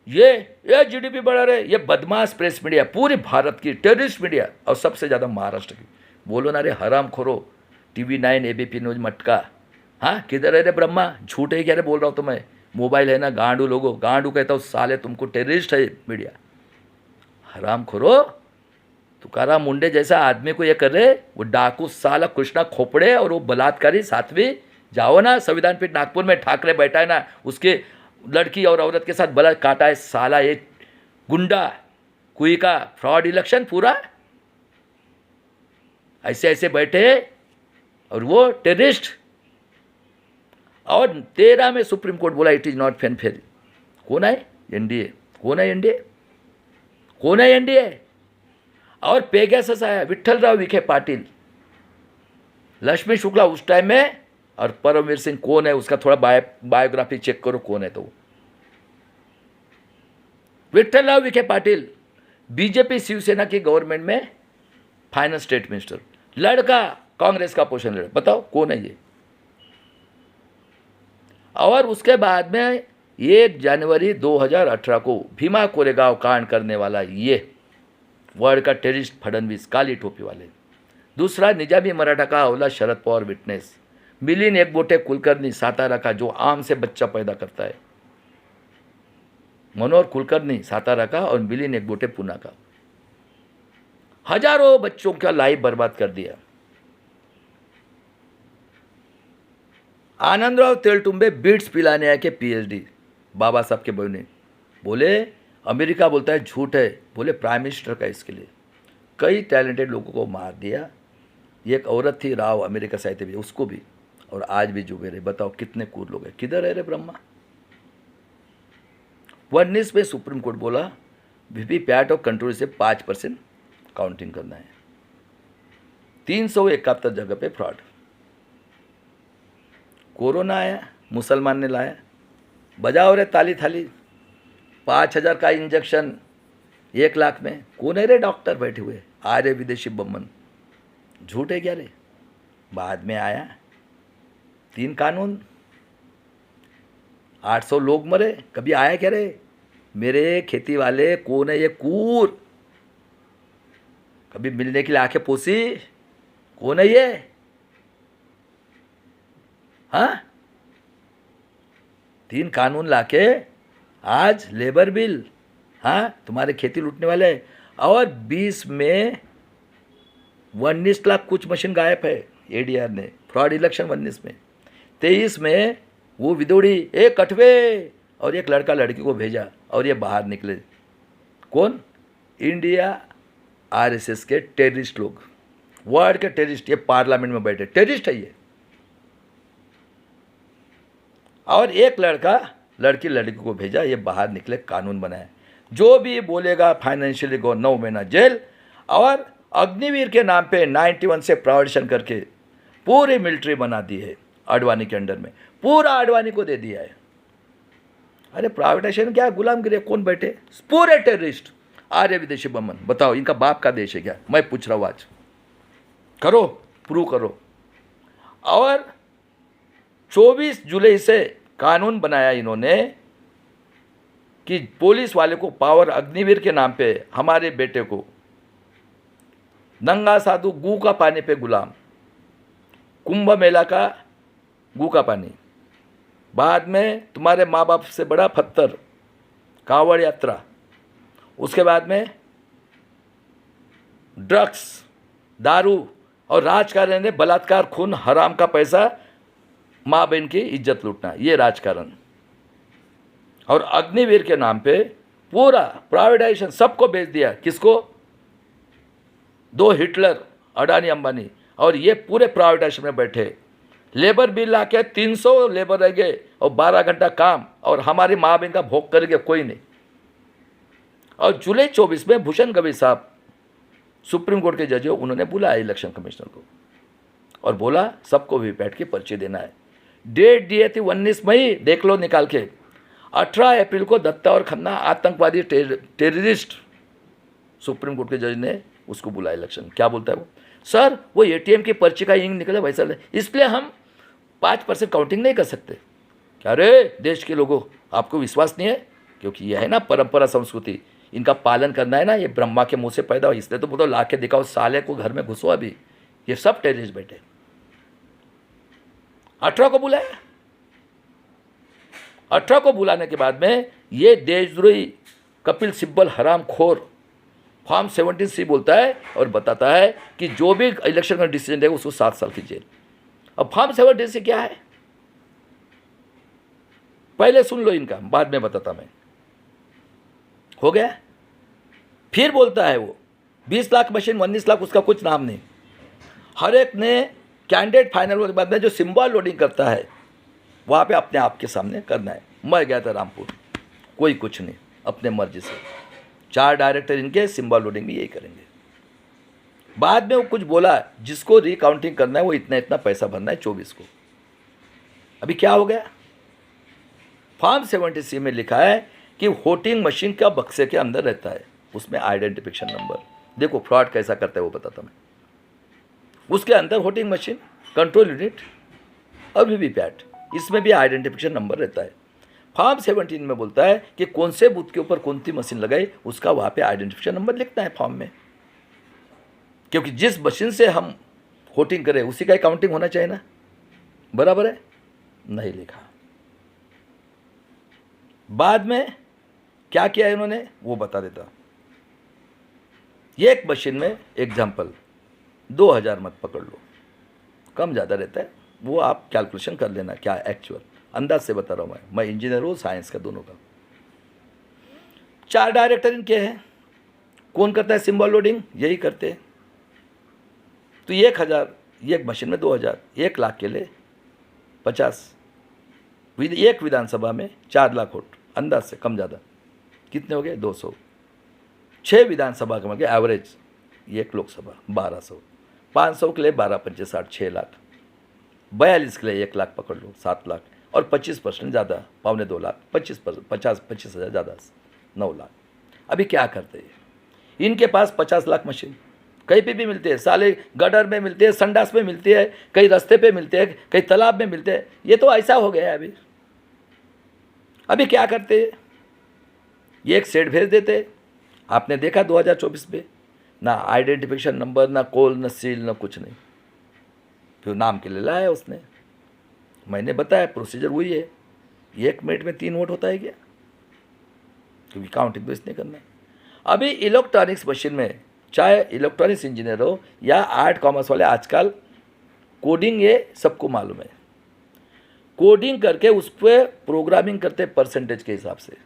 ये GDP बढ़ा रहे, ये बदमाश प्रेस मीडिया, पूरी भारत की टेररिस्ट मीडिया, और सबसे ज़्यादा महाराष्ट्र की। बोलो ना रे हराम खोरो, TV9 ABP न्यूज मटका, हाँ किधर है रे ब्रह्मा? झूठे ही क्या रे बोल रहा हूँ तो मैं, मोबाइल है ना, गांडू लोगो, गांडू कहता हूँ साले, तुमको टेररिस्ट है मीडिया, हराम खोरो। तुकाराम मुंडे जैसा आदमी को ये कर रहे, वो डाकू साला कृष्णा खोपड़े और वो बलात्कारी साध्वी, जाओ ना संविधान पीठ नागपुर में, ठाकरे बैठा है ना, उसके लड़की और औरत के साथ बलात्कार काटा है साला, ये गुंडा कोई का फ्रॉड इलेक्शन पूरा, ऐसे ऐसे बैठे, और वो टेररिस्ट। और 13 में सुप्रीम कोर्ट बोला इट इज नॉट फेयर। कौन है? NDA। कौन है NDA? कौन है एनडीए? और पेगासस आया, विठ्ठलराव विखे पाटिल, लक्ष्मी शुक्ला उस टाइम में, और परमवीर सिंह कौन है उसका थोड़ा बायोग्राफी चेक करो कौन है। तो विठ्ठलराव विखे पाटिल बीजेपी शिवसेना की गवर्नमेंट में फाइनेंस स्टेट मिनिस्टर, लड़का कांग्रेस का पोषण लड़ा, बताओ कौन है ये? और उसके बाद में 1 जनवरी 2018 को भीमा कोरेगांव कांड करने वाला ये वर्ल्ड का टेररिस्ट फडणवीस, काली टोपी वाले। दूसरा निजामी मराठा का हवला शरद पवार विटनेस, मिलिंद एकबोटे कुलकर्णी सातारा का जो आम से बच्चा पैदा करता है, मनोहर कुलकर्णी सातारा का और मिलिंद एकबोटे पूना का, हजारों बच्चों का लाइफ बर्बाद कर दिया। आनंदराव तेलटुंबे बीट्स पिलाने आए के पीएचडी, बाबा साहब के बहने बोले अमेरिका बोलता है झूठ है, बोले प्राइम मिनिस्टर का इसके लिए कई टैलेंटेड लोगों को मार दिया। एक औरत थी राव, अमेरिका से आई थी, उसको भी, और आज भी जुबे रहे। बताओ कितने कूर लोग हैं, किधर है रे ब्रह्मा? 19 में सुप्रीम कोर्ट बोला वीवीपैट और कंट्रोल से 5% काउंटिंग करना है। 371 जगह पे फ्रॉड। कोरोना आया, मुसलमान ने लाया, बजाओ रे ताली थाली, 5000 का इंजेक्शन 1 लाख में, कौन है रे डॉक्टर बैठे हुए? आ रे विदेशी बम्मन, झूठ है क्या रे? बाद में आया 3 कानून, 800 लोग मरे, कभी आया क्या रे? मेरे खेती वाले कौन है ये कूर? कभी मिलने के लिए आंखें पोसी? कौन है ये? हाँ, 3 कानून लाके आज लेबर बिल, हाँ तुम्हारे खेती लूटने वाले। और 20 में 19 लाख कुछ मशीन गायब है एडीआर ने, फ्रॉड इलेक्शन 19 में। 23 में वो विदोड़ी एक कठवे और एक लड़का लड़की को भेजा और ये बाहर निकले। कौन? इंडिया आरएसएस के टेररिस्ट लोग, वर्ल्ड के टेररिस्ट, ये पार्लियामेंट में बैठे टेररिस्ट है ये। और एक लड़का लड़की लड़की को भेजा, ये बाहर निकले, कानून बनाया। जो भी बोलेगा फाइनेंशियली गो 9 महीना जेल। और अग्निवीर के नाम पे 91 से प्राइवेटाइजेशन करके पूरी मिलिट्री बना दी है आडवाणी के अंडर में, पूरा आडवाणी को दे दिया है। अरे प्राइवेटाइजेशन क्या, गुलामगिरी, कौन बैठे? पूरे टेररिस्ट, आर्य विदेशी बमन। बताओ इनका बाप का देश है क्या? मैं पूछ रहा हूँ आज, करो, प्रूव करो। और 24 जुलाई से कानून बनाया इन्होंने कि पुलिस वाले को पावर, अग्निवीर के नाम पे हमारे बेटे को नंगा साधु गू का पानी पे गुलाम, कुंभ मेला का गू का पानी, बाद में तुम्हारे माँ बाप से बड़ा पत्थर, कांवड़ यात्रा, उसके बाद में ड्रग्स, दारू और राजकारण ने बलात्कार, खून, हराम का पैसा, माँ बहन की इज्जत लूटना, ये राजकारण। और अग्निवीर के नाम पे पूरा प्राइवेटाइजेशन सबको बेच दिया। किसको? 2 हिटलर, अडानी अंबानी, और ये पूरे प्राइवेटाइजेशन में बैठे। लेबर बिल ला के 300 लेबर रह गए और 12 घंटा काम, और हमारी माँ बहन का भोग करेंगे कोई नहीं। और जुलाई 24 में भूषण गवई साहब सुप्रीम कोर्ट के जज हो, उन्होंने बुलाया इलेक्शन कमिश्नर को और बोला सबको वीवीपैट की पर्ची देना है। डेट दी थी 19 मई, देख लो निकाल के। 18 अप्रैल को दत्ता और खन्ना आतंकवादी टेररिस्ट, सुप्रीम कोर्ट के जज ने उसको बुलाया इलेक्शन। क्या बोलता है वो? सर वो एटीएम की पर्ची का इंक निकला वैसा, इसलिए हम 5% काउंटिंग नहीं कर सकते। क्या रे देश के लोगों, आपको विश्वास नहीं है? क्योंकि यह है ना परंपरा, संस्कृति, इनका पालन करना है ना। ये ब्रह्मा के मुंह से पैदा हो, इसलिए तो बोलो ला के दिखाओ, साले को घर में घुसो। अभी ये सब टेररिस्ट बैठे। 18 को बुलाया। 18 को बुलाने के बाद में ये देशद्रोही कपिल सिब्बल हराम खोर फॉर्म 17C बोलता है और बताता है कि जो भी इलेक्शन का डिसीजन देगा उसको 7 साल की जेल। अब फॉर्म 17C क्या है पहले सुन लो इनका, बाद में बताता मैं। हो गया। फिर बोलता है वो 20 लाख मशीन, 19 लाख, उसका कुछ नाम नहीं। हर एक ने कैंडिडेट फाइनल होने के बाद में जो सिंबल लोडिंग करता है वहाँ पे अपने आप के सामने करना है। मैं गया था रामपुर, कोई कुछ नहीं, अपने मर्जी से 4 डायरेक्टर इनके, सिंबल लोडिंग भी यही करेंगे। बाद में वो कुछ बोला, जिसको रिकाउंटिंग करना है वो इतना इतना पैसा भरना है 24 को। अभी क्या हो गया, फॉर्म 70C में लिखा है कि वोटिंग मशीन का बक्से के अंदर रहता है, उसमें आइडेंटिफिकेशन नंबर। देखो फ्रॉड कैसा करता है वो बताता मैं। उसके अंदर वोटिंग मशीन, कंट्रोल यूनिट और वीवीपैट, इसमें भी आइडेंटिफिकेशन नंबर रहता है। फॉर्म 17 में बोलता है कि कौन से बूथ के ऊपर कौन सी मशीन लगाई, उसका वहाँ पे आइडेंटिफिकेशन नंबर लिखना है फॉर्म में, क्योंकि जिस मशीन से हम वोटिंग करें उसी का काउंटिंग होना चाहिए ना, बराबर है। नहीं लिखा। बाद में क्या किया इन्होंने वो बता देता। ये एक मशीन में एग्जाम्पल 2000 मत पकड़ लो, कम ज़्यादा रहता है, वो आप कैलकुलेशन कर लेना क्या एक्चुअल, अंदाज से बता रहा हूँ मैं इंजीनियर हूँ, साइंस का दोनों का। 4 डायरेक्टर इनके हैं, कौन करता है सिंबल लोडिंग, यही करते हैं। तो 1000, ये एक मशीन में 2000, 1 लाख के लिए 50, एक विधानसभा में 4 लाख वोट, अंदाज से कम ज़्यादा कितने हो गए 200, 6 विधानसभा का मतलब एवरेज, एक लोकसभा 1200, 500 के लिए 12 पंचे 60, 6 लाख, 42 के लिए 1 लाख पकड़ लो 7 लाख, और 25% ज़्यादा 2.25 लाख, 25,000 ज़्यादा 9 लाख। अभी क्या करते हैं, इनके पास 50 लाख मशीन कहीं पे भी मिलते हैं, साले गटर में मिलते हैं, संडास में मिलती है, कहीं रास्ते पे मिलते हैं, कहीं तालाब में मिलते हैं। ये तो ऐसा हो गया है अभी क्या करते हैं, ये एक सेट भेज देते हैं। आपने देखा 2024 में ना आइडेंटिफिकेशन नंबर, ना कॉल, ना सील, ना कुछ नहीं, फिर नाम के लिए लाया उसने। मैंने बताया प्रोसीजर वही है, 1 मिनट में 3 वोट होता है क्या, क्योंकि काउंटिंग तो इसने करना है। अभी इलेक्ट्रॉनिक्स मशीन में, चाहे इलेक्ट्रॉनिक्स इंजीनियर हो या आर्ट कॉमर्स वाले, आजकल कोडिंग ये सबको मालूम है, कोडिंग करके उस पर प्रोग्रामिंग करते परसेंटेज के हिसाब से।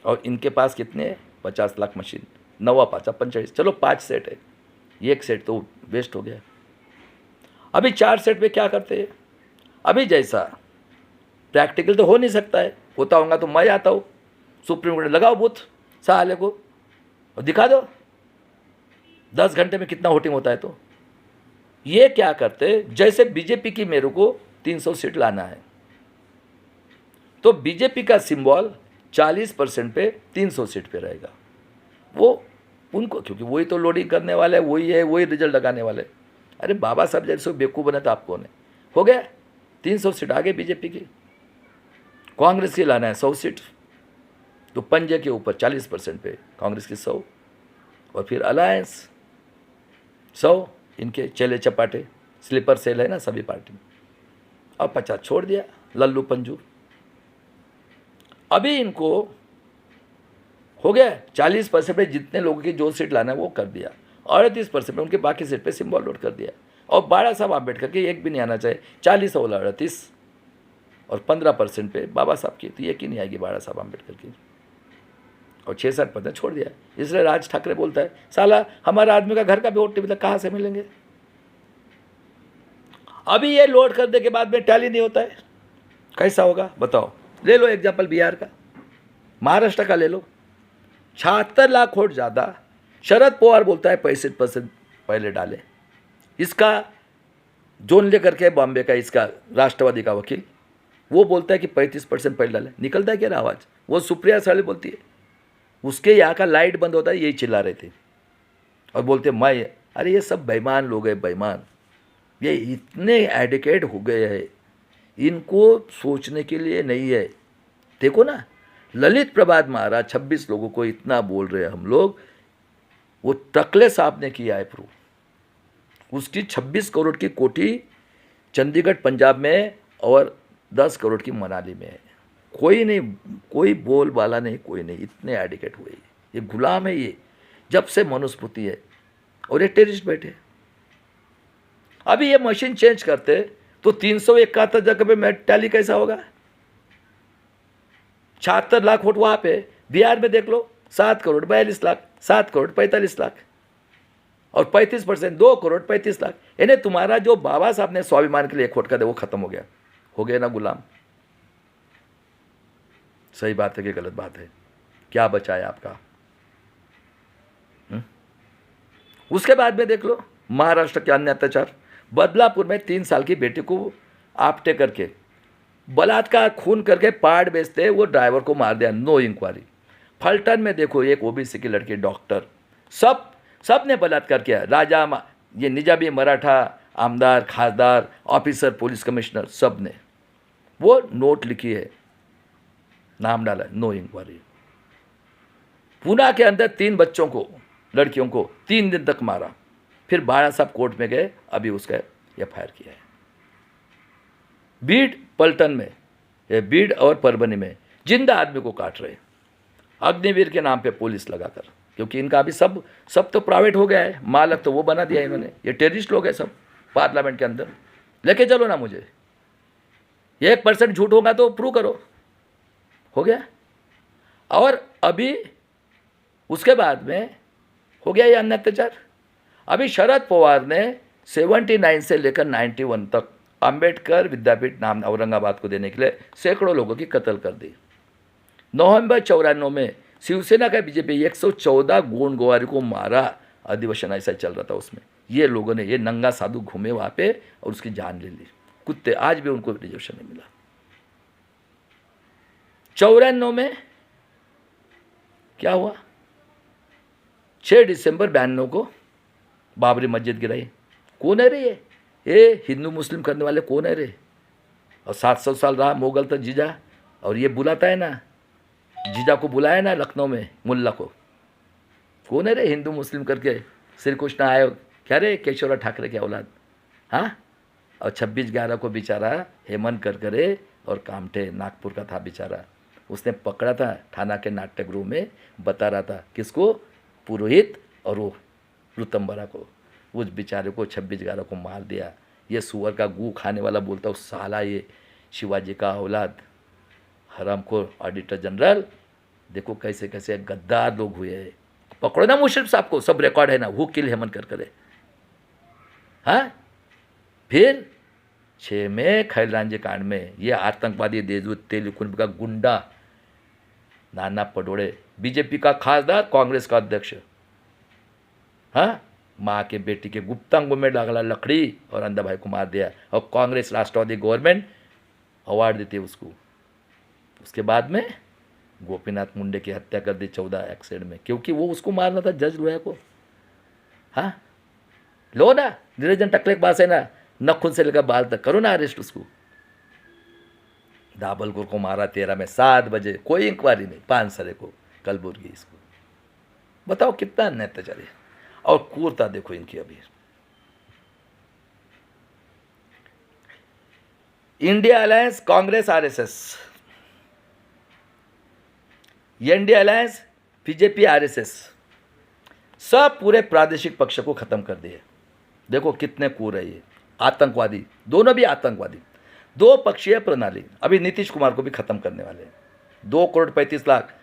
और इनके पास कितने हैं 50 लाख मशीन, 9 5 45, चलो 5 सेट है, 1 सेट तो वेस्ट हो गया। अभी 4 सेट पे क्या करते हैं, अभी जैसा प्रैक्टिकल तो हो नहीं सकता है, होता होगा तो मैं आता हूँ, सुप्रीम कोर्ट लगाओ बूथ साले को और दिखा दो 10 घंटे में कितना वोटिंग होता है। तो ये क्या करते, जैसे बीजेपी की मेरे को 300 सीट लाना है, तो बीजेपी का सिंबल 40% पे 300 सीट पे रहेगा, वो उनको, क्योंकि वही तो लोडिंग करने वाले हैं, वही है, वही रिजल्ट लगाने वाले। अरे बाबा साहब जैसे बेवकूफ़ बना था आपको ने, हो गया 300 सीट आगे बीजेपी की। कांग्रेस की लाना है 100 सीट, तो पंजे के ऊपर 40% पे कांग्रेस की 100, और फिर अलायंस 100, इनके चले चपाटे स्लीपर सेल है ना सभी पार्टी में, अब 50 छोड़ दिया लल्लू पंजू। अभी इनको हो गया 40% पे जितने लोगों की जो सीट लाना है वो कर दिया, 38% पे उनके बाकी सीट पे सिंबल लोड कर दिया। और बाबा साहब आम्बेडकर के एक भी नहीं आना चाहिए, 40 वाला 38, और 15% पे बाबा साहब की, तो ये की नहीं आएगी बाबा साहब आम्बेडकर की, और 6-7% छोड़ दिया। इसलिए राज ठाकरे बोलता है साला हमारा आदमी का घर का भी वोट नहीं मिलता, कहाँ से मिलेंगे। अभी ये लोड करने के बाद में टैली नहीं होता है, कैसा होगा बताओ। ले लो एग्जाम्पल बिहार का, महाराष्ट्र का ले लो, 76 लाख वोट ज़्यादा। शरद पवार बोलता है 65% पहले डाले, इसका जोन लेकर के बॉम्बे का इसका राष्ट्रवादी का वकील वो बोलता है कि 35% पहले डाले। निकलता है क्या आवाज़, वो सुप्रिया साली बोलती है, उसके यहाँ का लाइट बंद होता है, यही चिल्ला रहे थे और बोलते मैं। अरे ये सब बेईमान लोग हैं, बेईमान। ये इतने एडिकेट हो गए हैं, इनको सोचने के लिए नहीं है। देखो ना ललित प्रभात महाराज 26 लोगों को इतना बोल रहे हैं हम लोग, वो टकले साहब ने किया है प्रूव। उसकी 26 करोड़ की कोठी चंडीगढ़ पंजाब में और 10 करोड़ की मनाली में है। कोई नहीं, कोई बोल वाला नहीं, कोई नहीं, इतने एडिकेट हुए। ये गुलाम है ये, जब से मनुस्मृति है, और ये टेररिस्ट बैठे। अभी ये मशीन चेंज करते तो 371 जगह पे मैं टैली कैसा होगा। 76 लाख वोट वहाँ पे, बिहार में देख लो 7 करोड़ 42 लाख, 7 करोड़ 45 लाख, और 35% 2 करोड़ 35 लाख। यानी तुम्हारा जो बाबा साहब ने स्वाभिमान के लिए एक वोट का दे वो खत्म हो गया ना गुलाम। सही बात है कि गलत बात है? क्या बचा है आपका? उसके बाद में देख लो महाराष्ट्र के अन्य अत्याचार। बदलापुर में 3 साल की बेटी को आपटे करके बलात्कार, खून करके पार्ट बेचते वो ड्राइवर को मार दिया, नो इंक्वायरी। फलटन में देखो एक ओबीसी की लड़की डॉक्टर, सब ने बलात्कार किया। ये निजामी मराठा आमदार, खासदार, ऑफिसर, पुलिस कमिश्नर, सब ने वो नोट लिखी है, नाम डाला, नो इंक्वायरी। पूना के अंदर 3 बच्चों को, लड़कियों को 3 दिन तक मारा, फिर बाड़ा साहब कोर्ट में गए, अभी उसका FIR किया है। पलटन में, बीड और परभनी में जिंदा आदमी को काट रहे, अग्निवीर के नाम पे पुलिस लगाकर, क्योंकि इनका अभी सब तो प्राइवेट हो गया है, मालक तो वो बना दिया इन्होंने। ये टेररिस्ट लोग हैं सब पार्लियामेंट के अंदर। लेके चलो ना मुझे, 1% झूठ होगा तो प्रूव करो, हो गया। और अभी उसके बाद में हो गया ये अन्य अत्याचार। अभी शरद पवार ने 79 से लेकर 91 तक अंबेडकर विद्यापीठ नाम औरंगाबाद को देने के लिए सैकड़ों लोगों की कत्ल कर दी। नवंबर 94 में शिवसेना का बीजेपी 114 गोंडगोवारी को मारा, अधिवेशन ऐसा चल रहा था उसमें। ये लोगों ने, ये नंगा साधु घूमे वहाँ पे और उसकी जान ले ली, कुत्ते। आज भी उनको रिजर्वेशन नहीं मिला। 94 में क्या हुआ? 6 दिसंबर 92 को बाबरी मस्जिद गिराई। कौन है रे ये हिंदू मुस्लिम करने वाले कौन है रे? और 700 साल रहा मुगल तो जीजा, और ये बुलाता है ना, जीजा को बुलाया ना लखनऊ में मुल्ला को। कौन है रे हिंदू मुस्लिम करके? श्री कृष्ण आए क्या रे, केशवराव ठाकरे के औलाद। हाँ, और 26/11 को बेचारा हेमंत करकरे और कामठे नागपुर का था बेचारा, उसने पकड़ा था थाना के नाट्यगृह में, बता रहा था किसको? पुरोहित और वो रुतम्बरा को। उस बेचारे को 26/11 को मार दिया। ये सुअर का गू खाने वाला बोलता उस साला, ये शिवाजी का औलाद, हरामखोर ऑडिटर जनरल। देखो कैसे कैसे गद्दार लोग हुए हैं। पकड़ो ना मुशर्रफ साहब को, सब रिकॉर्ड है ना, हु किल हेमंत करकरे। हाँ, फिर 6 में खैलरांझे कांड में ये आतंकवादी देशदूत तेलुगु का गुंडा नाना पटोले, बीजेपी का खासदार, कांग्रेस का अध्यक्ष, हाँ, माँ के बेटी के गुप्तांग में डाला लकड़ी और अंधा भाई को मार दिया, और कांग्रेस राष्ट्रवादी गवर्नमेंट अवार्ड देती है उसको। उसके बाद में गोपीनाथ मुंडे की हत्या कर दी 14 एक्सीडेंट में, क्योंकि वो उसको मारना था, जज लोया को। हाँ, लो ना, निरंजन टकले के पास है ना, नखुन से लेकर बाल तक, करो ना अरेस्ट उसको। दाभोलकर को मारा 13 में 7 बजे, कोई इंक्वायरी नहीं। पानसरे को, कलबुर्गी, इसको बताओ कितना अन्य अत्याचार है। और क्रूरता देखो इनकी। अभी India alliance, Congress, RSS, India alliance, BJP, RSS, सब पूरे प्रादेशिक पक्ष को खत्म कर दिए। देखो कितने क्रूर है ये, आतंकवादी, दोनों भी आतंकवादी। 2 पक्षीय प्रणाली, अभी नीतीश कुमार को भी खत्म करने वाले हैं। 2 करोड़ 35 लाख,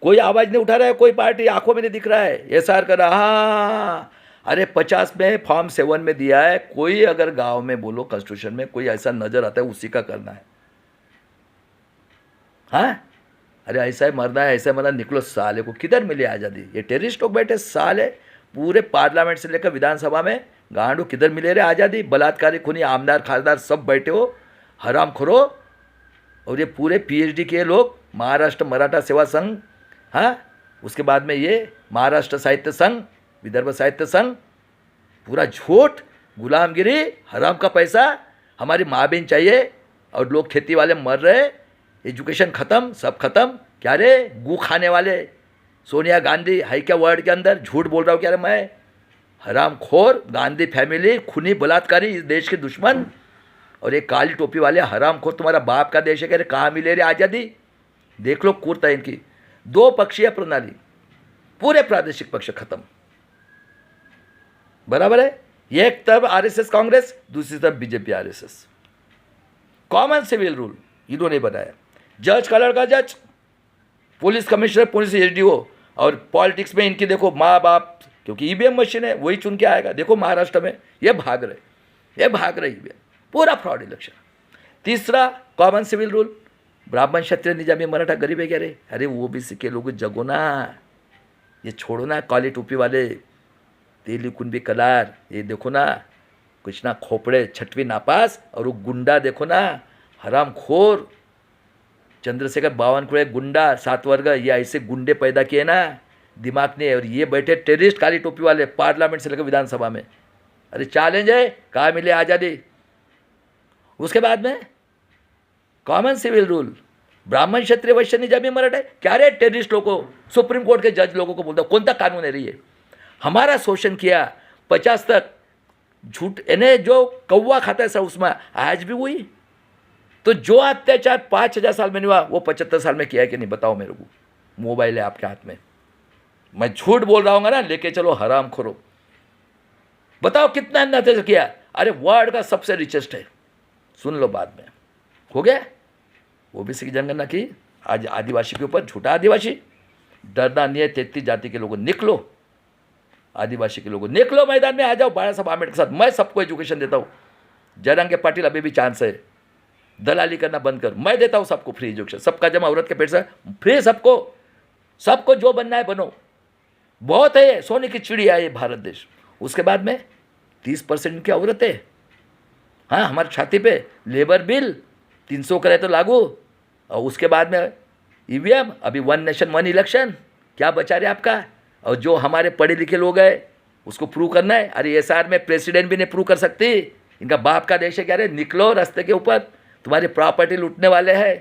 कोई आवाज़ नहीं उठा रहा है, कोई पार्टी आंखों में नहीं दिख रहा है। SR कर रहा, हाँ, अरे 50 में फॉर्म 7 में दिया है। कोई अगर गांव में बोलो कॉन्स्टिट्यूशन में कोई ऐसा नजर आता है, उसी का करना है। हाँ, अरे ऐसा ही मरना है, ऐसा मरना, निकलो साले को, किधर मिली आज़ादी? ये टेररिस्ट लोग बैठे साले, पूरे पार्लियामेंट से लेकर विधानसभा में, गांडू किधर मिले रे आज़ादी? बलात्कारी, खूनी, आमदार, खासदार सब बैठे हो, हराम खोरो। और ये पूरे PhD के लोग, महाराष्ट्र मराठा सेवा संघ, हाँ, उसके बाद में ये महाराष्ट्र साहित्य संघ, विदर्भ साहित्य संघ, पूरा झूठ, गुलामगिरी, हराम का पैसा, हमारी माँ बहन चाहिए, और लोग खेती वाले मर रहे, एजुकेशन खत्म, सब खत्म। क्या रे गू खाने वाले, सोनिया गांधी है क्या वर्ड के अंदर? झूठ बोल रहा हूँ क्या रे मैं? हराम खोर, गांधी फैमिली, खूनी, बलात्कारी, इस देश के दुश्मन, और ये काली टोपी वाले हराम खोर, तुम्हारा बाप का देश है क्या रे? कहाँ मिले रे आज़ादी? देख लो क्रूरता इनकी। 2 पक्षीय प्रणाली, पूरे प्रादेशिक पक्ष खत्म, बराबर है। एक तरफ RSS कांग्रेस, दूसरी तरफ BJP RSS। Common civil rule इन्होंने बनाया, जज का लड़का जज, पुलिस कमिश्नर, पुलिस SDO, और पॉलिटिक्स में इनकी देखो माँ बाप, क्योंकि EVM मशीन है, वही चुन के आएगा। देखो महाराष्ट्र में ये भाग रहे EVM, पूरा फ्रॉड इलेक्शन। तीसरा कॉमन सिविल रूल, ब्राह्मण क्षत्रिय निजामी मराठा गरीब है क्या रे? अरे वो भी के लोग जगो ना, ये छोड़ो ना काली टोपी वाले, तेली कुंभी कलार, ये देखो ना कुछ ना खोपड़े छठवीं नापास, और वो गुंडा देखो ना हराम खोर, चंद्रशेखर बावनकुळे गुंडा 7 वर्ग, ये ऐसे गुंडे पैदा किए ना दिमाग ने, और ये बैठे टेररिस्ट काली टोपी वाले पार्लियामेंट से लेकर विधानसभा में। अरे चैलेंज है, कहाँ मिले आज़ादी? उसके बाद में कॉमन सिविल रूल, ब्राह्मण क्षत्रिय वैश्य निजामी मराठा, क्या रे टेररिस्ट लोगों को, सुप्रीम कोर्ट के जज लोगों को बोलता कौन सा कानून है रही है? हमारा शोषण किया 50 तक, झूठ इन्हें जो कौवा खाता है सर उसमें आज भी वही। तो जो अत्याचार 5000 साल में नहीं हुआ वो 75 साल में किया है कि नहीं बताओ मेरे को? मोबाइल है आपके हाथ में, मैं झूठ बोल रहा हूँ ना, लेके चलो हराम खोरो, बताओ कितना अत्याचार किया? अरे वर्ल्ड का सबसे रिचेस्ट है, सुन लो बाद में। हो गया ओबीसी की जनगणना की, आज आदिवासी के ऊपर झूठा आदिवासी, डरना नहीं है 33 जाति के लोगों, निकलो आदिवासी के लोगों, निकलो मैदान में आ जाओ बाबा साहब आम्बेडकर के साथ, मैं सबको एजुकेशन देता हूँ। जयराम पाटिल अभी भी चांस है, दलाली करना बंद कर, मैं देता हूँ सबको फ्री एजुकेशन, सबका जमा औरत के पेट से फ्री, सबको सबको जो बनना है बनो, बहुत है, सोने की चिड़िया है ये भारत देश। उसके बाद में 30% की औरतें, हाँ हमारी छाती पे लेबर बिल 300 करे तो लागू, और उसके बाद में ईवीएम, अभी 1 नेशन 1 इलेक्शन, क्या बचा रहे आपका? और जो हमारे पढ़े लिखे लोग हैं उसको प्रूव करना है। अरे एसआर में प्रेसिडेंट भी नहीं प्रूव कर सकती, इनका बाप का देश है क्या रे? निकलो रास्ते के ऊपर, तुम्हारी प्रॉपर्टी लूटने वाले हैं,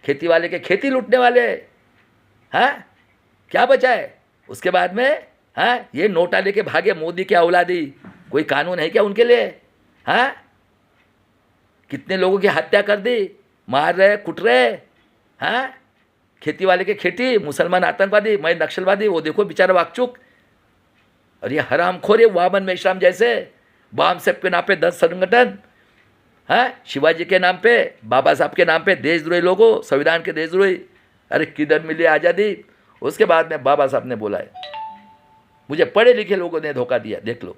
खेती वाले के खेती लूटने वाले हैं, हाँ क्या बचा है? उसके बाद में हाँ ये नोटा लेके भागे मोदी के औलादी, कोई कानून है क्या उनके लिए? हाँ कितने लोगों की हत्या कर दी, मार रहे कुट रहे, हाँ खेती वाले के खेती, मुसलमान आतंकवादी, मैं नक्सलवादी, वो देखो बेचारा वाकचुक। और ये हरामखोर है वामन मेश्राम जैसे, बाम साहब के नाम पे 10 संगठन, हाँ शिवाजी के नाम पे, बाबा साहब के नाम पे देशद्रोही लोगों, संविधान के देशद्रोही। अरे किधर मिली आज़ादी? उसके बाद में बाबा साहब ने बोला है, मुझे पढ़े लिखे लोगों ने धोखा दिया, देख लो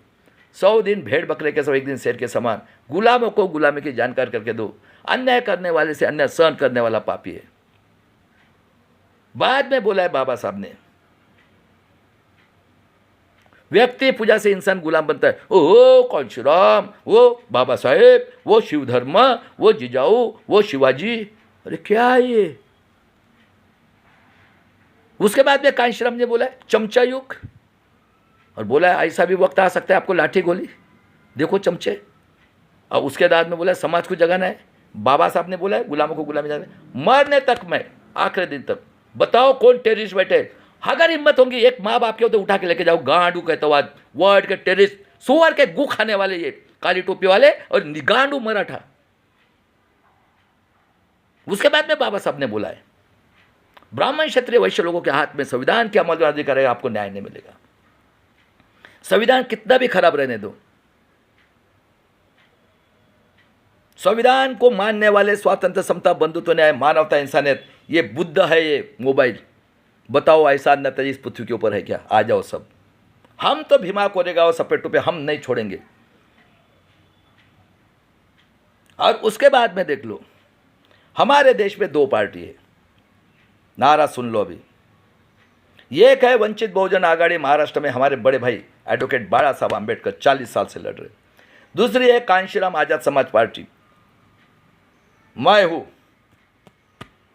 100 दिन भेड़ बकरे के सब, एक दिन शेर के समान, गुलामों को गुलामी की जानकारी करके दो, अन्याय करने वाले से अन्याय सहन करने वाला पापी है। बाद में बोला है बाबा साहब ने, व्यक्ति पूजा से इंसान गुलाम बनता है, ओ कांशीराम, वो बाबा साहेब, वो शिव धर्म, वो जिजाऊ, वो शिवाजी, अरे क्या है ये? उसके बाद में कांशीराम ने बोला है चमचा युग, और बोला है ऐसा भी वक्त आ सकता है आपको लाठी गोली, देखो चमचे। और उसके बाद में बोला समाज को जगाना है, बाबा साहब ने बोला है गुलामों को गुलामी जगाना है, मरने तक मैं आखिरी दिन तक। बताओ कौन टेररिस्ट बैठे? अगर हिम्मत होगी एक माँ बाप के होते उठा के लेके जाओ, गांडू कहते हो आज वर्ड के टेररिस्ट, सुअर के गु खाने वाले ये काली टोपी वाले, और गांडू मराठा। उसके बाद में बाबा साहब ने बोला है ब्राह्मण क्षत्रिय वैश्य लोगों के हाथ में संविधान के अमल अधिकार है, आपको न्याय नहीं मिलेगा। संविधान कितना भी खराब रहने दो, संविधान को मानने वाले स्वातंत्र, समता, बंधुत्व, न्याय, मानवता, इंसानियत, ये बुद्ध है ये मोबाइल। बताओ ऐसा नतीजा इस पृथ्वी के ऊपर है क्या? आ जाओ सब, हम तो भीमा कोरेगा और सपेटों पे हम नहीं छोड़ेंगे। और उसके बाद में देख लो, हमारे देश में 2 पार्टी है, नारा सुन लो अभी। एक है वंचित बहुजन आघाड़ी, महाराष्ट्र में हमारे बड़े भाई एडवोकेट बाबा साहब आम्बेडकर 40 साल से लड़ रहे। दूसरी है कांशीराम आजाद समाज पार्टी, मैं हूं,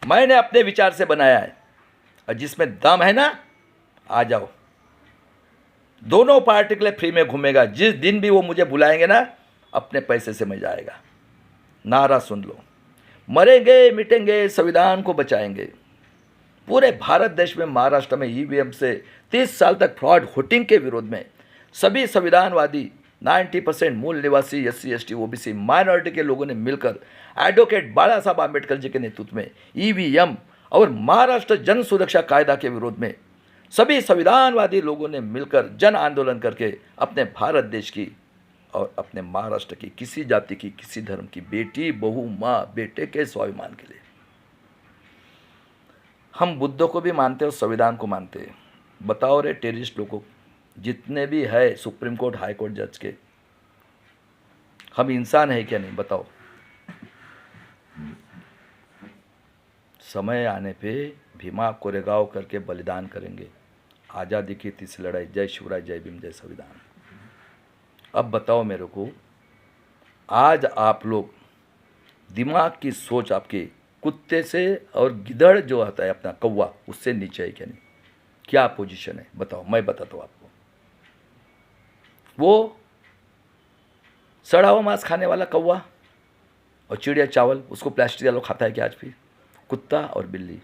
मैंने अपने विचार से बनाया है, और जिसमें दम है ना आ जाओ। दोनों पार्टी के लिए फ्री में घूमेगा, जिस दिन भी वो मुझे बुलाएंगे ना अपने पैसे से मैं जाएगा। नारा सुन लो, मरेंगे मिटेंगे संविधान को बचाएंगे। पूरे भारत देश में महाराष्ट्र में ईवीएम से 30 साल तक फ्रॉड वोटिंग के विरोध में सभी संविधानवादी 90% मूल निवासी SC ST OBC माइनॉरिटी के लोगों ने मिलकर एडवोकेट बाबा साहब आम्बेडकर जी के नेतृत्व में ईवीएम और महाराष्ट्र जन सुरक्षा कायदा के विरोध में सभी संविधानवादी लोगों ने मिलकर जन आंदोलन करके अपने भारत देश की और अपने महाराष्ट्र की किसी जाति की, किसी धर्म की बेटी, बहू, माँ, बेटे के स्वाभिमान के लिए। हम बुद्धों को भी मानते हैं और संविधान को मानते हैं। बताओ रे टेररिस्ट लोगों, जितने भी है सुप्रीम कोर्ट, हाई कोर्ट जज के, हम इंसान है क्या नहीं? बताओ। समय आने पे भीमा कोरेगांव करके बलिदान करेंगे। आज़ादी की तीसरी लड़ाई। जय शिवराज, जय भीम, जय संविधान। अब बताओ मेरे को, आज आप लोग दिमाग की सोच आपके कुत्ते से और गिदड़ जो आता है अपना कौवा, उससे नीचे है क्या नहीं? क्या पोजीशन है बताओ, मैं बताता हूँ आपको। वो सड़ा हुआ मांस खाने वाला कौवा और चिड़िया चावल, उसको प्लास्टिक वाला खाता है क्या आज भी? कुत्ता और बिल्ली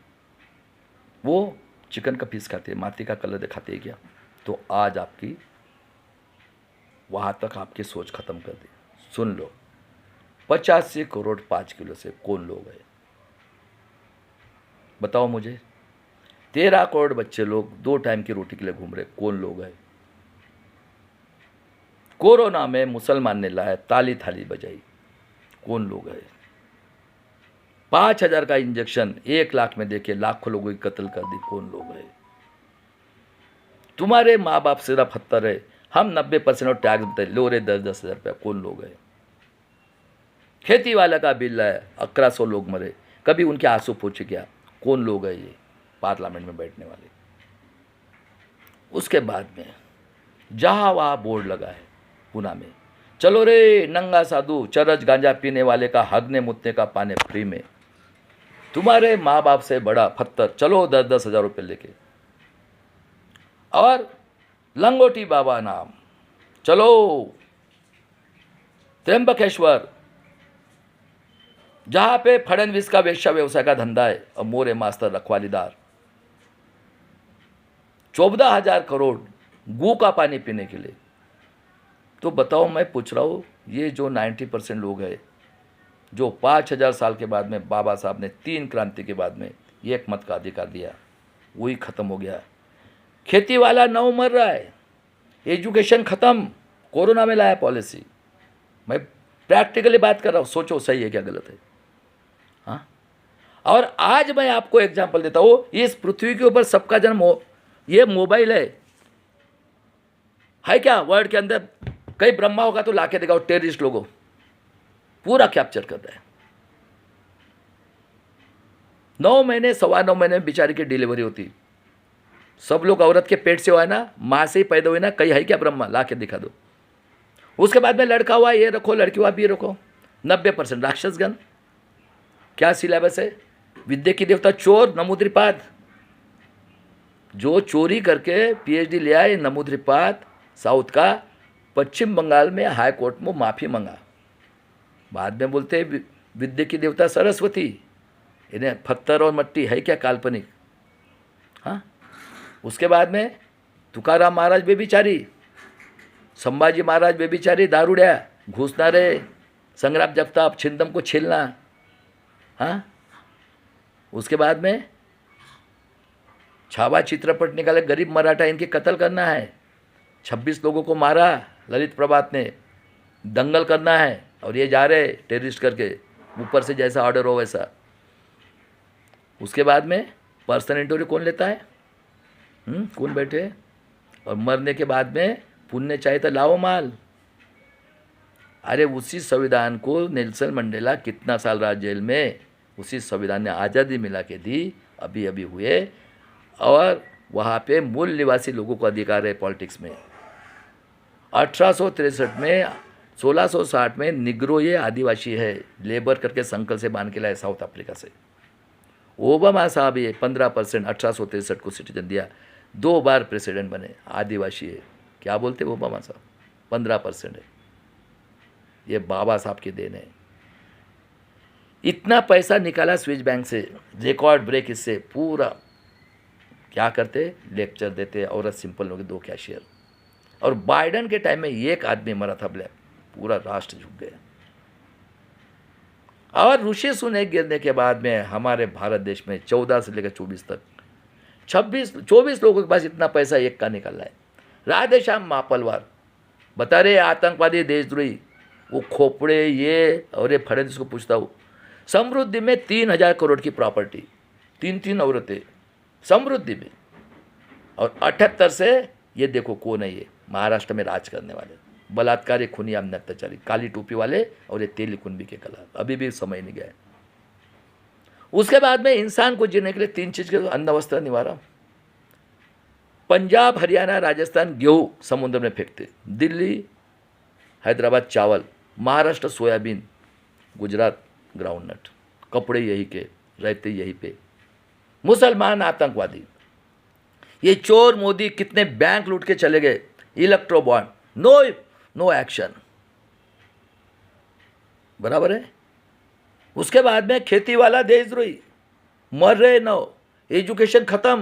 वो चिकन का पीस खाते हैं, माटी का कलर दिखाते हैं क्या? तो आज आपकी वहाँ तक आपकी सोच खत्म कर दी। सुन लो, 85 करोड़ 5 किलो से कौन लोग हैं बताओ मुझे? 13 करोड़ बच्चे लोग 2 टाइम की रोटी के लिए घूम रहे, कौन लोग हैं? कोरोना में मुसलमान ने लाया, ताली थाली बजाई, कौन लोग हैं? 5,000 का इंजेक्शन 1 लाख में देके लाखों लोगों की कत्ल कर दी, कौन लोग हैं? तुम्हारे माँ बाप सिर्फ 70 है, हम 90% और टैक्स बताए, लो रे 10-10 हज़ार रुपया, कौन लोग हैं? खेती वाला का बिल है, 1100 लोग मरे, कभी उनके आंसू पूछे क्या? कौन लोग हैं ये पार्लियामेंट में बैठने वाले? उसके बाद में जहाँ वहाँ बोर्ड लगा है पुणे में, चलो रे नंगा साधु, चरस गांजा पीने वाले का हगने मुतने का पानी फ्री में। तुम्हारे माँ बाप से बड़ा पत्थर, चलो 10-10 हज़ार रुपये लेके। और लंगोटी बाबा नाम, चलो त्र्यंबकेश्वर, जहाँ पे फडणवीस का वेश्या व्यवसाय का धंधा है और मोरे मास्टर रखवालीदार। 14,000 करोड़ गू का पानी पीने के लिए। तो बताओ, मैं पूछ रहा हूँ, ये जो 90% लोग हैं जो 5,000 साल के बाद में बाबा साहब ने 3 क्रांति के बाद में एक मत का अधिकार दिया, वही खत्म हो गया। खेती वाला 9 मर रहा है, एजुकेशन खत्म, कोरोना में लाया पॉलिसी। मैं प्रैक्टिकली बात कर रहा हूँ, सोचो सही है क्या गलत है? हाँ। और आज मैं आपको एग्जांपल देता हूँ, इस पृथ्वी के ऊपर सबका जन्म ये मोबाइल है क्या? वर्ल्ड के अंदर कई ब्रह्मा होगा तो लाके दिखाओ, टेररिस्ट लोगों पूरा कैप्चर कर रहे हैं। 9 महीने 9.25 महीने में बेचारी की डिलीवरी होती। सब लोग औरत के पेट से हुआ है ना, माँ से ही पैदा हुए ना, कहीं है क्या ब्रह्मा? लाके दिखा दो। उसके बाद में लड़का हुआ ये रखो, लड़की हुआ भी रखो। 90% राक्षसगण। क्या सिलेबस है? विद्या की देवता चोर, नमूद्रिपाद। जो चोरी करके PhD ले आए, नमूद्रिपाद साउथ का, पश्चिम बंगाल में हाई कोर्ट में माफ़ी मंगा। बाद में बोलते हैं विद्या की देवता सरस्वती। इन्हें पत्थर और मट्टी है क्या काल्पनिक? हाँ। उसके बाद में तुकाराम महाराज बेबिचारी, संभाजी महाराज बेबिचारी, दारूड्या, घुसनारे, संग्राम जगताप, छिंदम को छीलना। हाँ। उसके बाद में छावा चित्रपट निकाले, गरीब मराठा, इनके कत्ल करना है। 26 लोगों को मारा ललित प्रभात ने, दंगल करना है, और ये जा रहे टेररिस्ट करके, ऊपर से जैसा ऑर्डर हो वैसा। उसके बाद में पर्सनल इंटरव्यू कौन लेता है? कौन बैठे? और मरने के बाद में पुण्य चाहिए तो लाओ माल। अरे उसी संविधान को नेल्सन मंडेला कितना साल रहा जेल में, उसी संविधान ने आज़ादी मिला के दी, अभी अभी हुए। और वहाँ पे मूल निवासी लोगों को अधिकार है पॉलिटिक्स में। 1863 में, 1660 में निग्रो ये आदिवासी है, लेबर करके संकल से बांध के लाए साउथ अफ्रीका से। ओबामा साहब ये 15% 1863 को सिटीजन दिया, 2 बार प्रेसिडेंट बने, आदिवासी है। क्या बोलते ओबामा साहब? 15% है। ये बाबा साहब की देन है। इतना पैसा निकाला स्विस बैंक से, रिकॉर्ड ब्रेक इससे पूरा। क्या करते? लेक्चर देते, और सिंपल लोग 2 कैशियर। और बाइडन के टाइम में एक आदमी मरा था ब्लैक, पूरा राष्ट्र झुक गया। और ऋषि सुनक गिरने के बाद में हमारे भारत देश में 14 से लेकर 24 तक 24 लोगों के पास इतना पैसा एक का निकल रहा है। राधेश्याम मापलवार बता रहे आतंकवादी, देशद्रोही, वो खोपड़े ये और ये फडणवीस को पूछता हूँ। समृद्धि में 3,000 करोड़ की प्रॉपर्टी, 3 औरतें समृद्धि में। और 78 से ये देखो कौन है, ये महाराष्ट्र में राज करने वाले बलात्कारी, खूनी, अत्याचारी, काली टोपी वाले और ये तेली कुंबी के कला। अभी भी समय नहीं गया है। उसके बाद में इंसान को जीने के लिए 3 चीज़ के अन्न वस्त्र निवारा। पंजाब हरियाणा राजस्थान गेहूँ समुद्र में फेंकते, दिल्ली हैदराबाद चावल, महाराष्ट्र सोयाबीन, गुजरात ग्राउंडनट, कपड़े यही के, रहते यहीं पे। मुसलमान आतंकवादी, ये चोर मोदी कितने बैंक लूट के चले गए, इलेक्ट्रो बॉन्ड, नो एक्शन, बराबर है। उसके बाद में खेती वाला देशद्रोही, मर रहे न, एजुकेशन खत्म,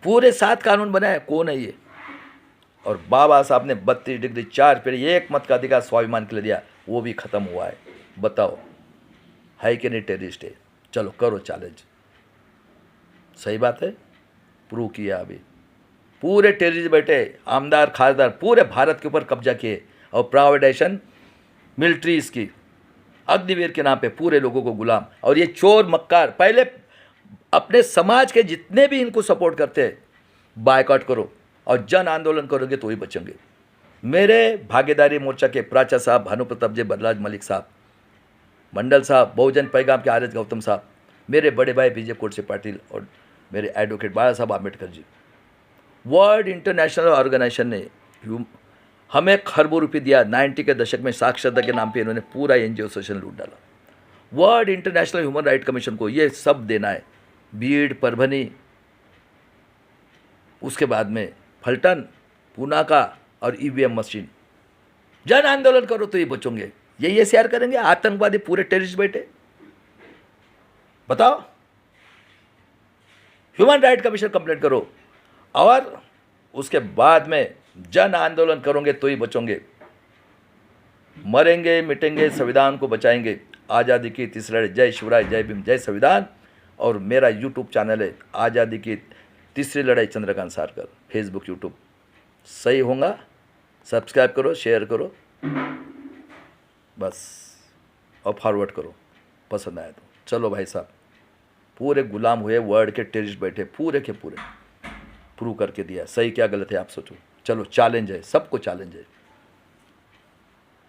पूरे 7 कानून बनाए, कौन है ये? और बाबा साहब ने 32 डिग्री 4 पे 1 मत का अधिकार स्वाभिमान के लिए दिया, वो भी खत्म हुआ है। बताओ है कि नहीं टेररिस्ट है? चलो करो चैलेंज, सही बात है, प्रूव किया। अभी पूरे टेररिस्ट बैठे, आमदार खासदार पूरे भारत के ऊपर कब्जा किए, और प्राइवेटाइजेशन मिलिट्री इसकी अग्निवीर के नाम पे पूरे लोगों को गुलाम। और ये चोर मक्कार पहले अपने समाज के जितने भी इनको सपोर्ट करते हैं बायकॉट करो, और जन आंदोलन करोगे तो ही बचेंगे। मेरे भागीदारी मोर्चा के प्राचा साहब, भानु प्रताप जी, बदलाज मलिक साहब, मंडल साहब, बहुजन पैगाम के आर.एस. गौतम साहब, मेरे बड़े भाई विजय कोटसे पाटिल, और मेरे एडवोकेट बाला साहब आम्बेडकर जी, वर्ल्ड इंटरनेशनल ऑर्गेनाइजेशन ने हमें खरबों रुपये दिया। 90 के दशक में साक्षरता के नाम पे इन्होंने पूरा एनजीओ एसोसिएशन लूट डाला। World international human right commission को ये सब देना है, बीड़, परभनी, उसके बाद में फलटन, पूना का, और ईवीएम मशीन। जन आंदोलन करो तो ये बचोगे, यही एसआर करेंगे। आतंकवादी पूरे टेररिस्ट बैठे, बताओ। ह्यूमन राइट कमीशन कंप्लेंट करो, और उसके बाद में जन आंदोलन करोगे तो ही बचोगे। मरेंगे मिटेंगे, संविधान को बचाएंगे। आज़ादी की तीसरी लड़ाई। जय शिवराय, जय भीम, जय संविधान। और मेरा यूट्यूब चैनल है आज़ादी की तीसरी लड़ाई चंद्रकांत सारकर, फेसबुक यूट्यूब, सही होगा, सब्सक्राइब करो, शेयर करो बस, और फॉरवर्ड करो पसंद आए तो। चलो भाई साहब, पूरे गुलाम हुए वर्ल्ड के टेररिस्ट बैठे, पूरे के पूरे प्रूव करके दिया। सही क्या गलत है आप सोचो। चलो चैलेंज है, सबको चैलेंज है।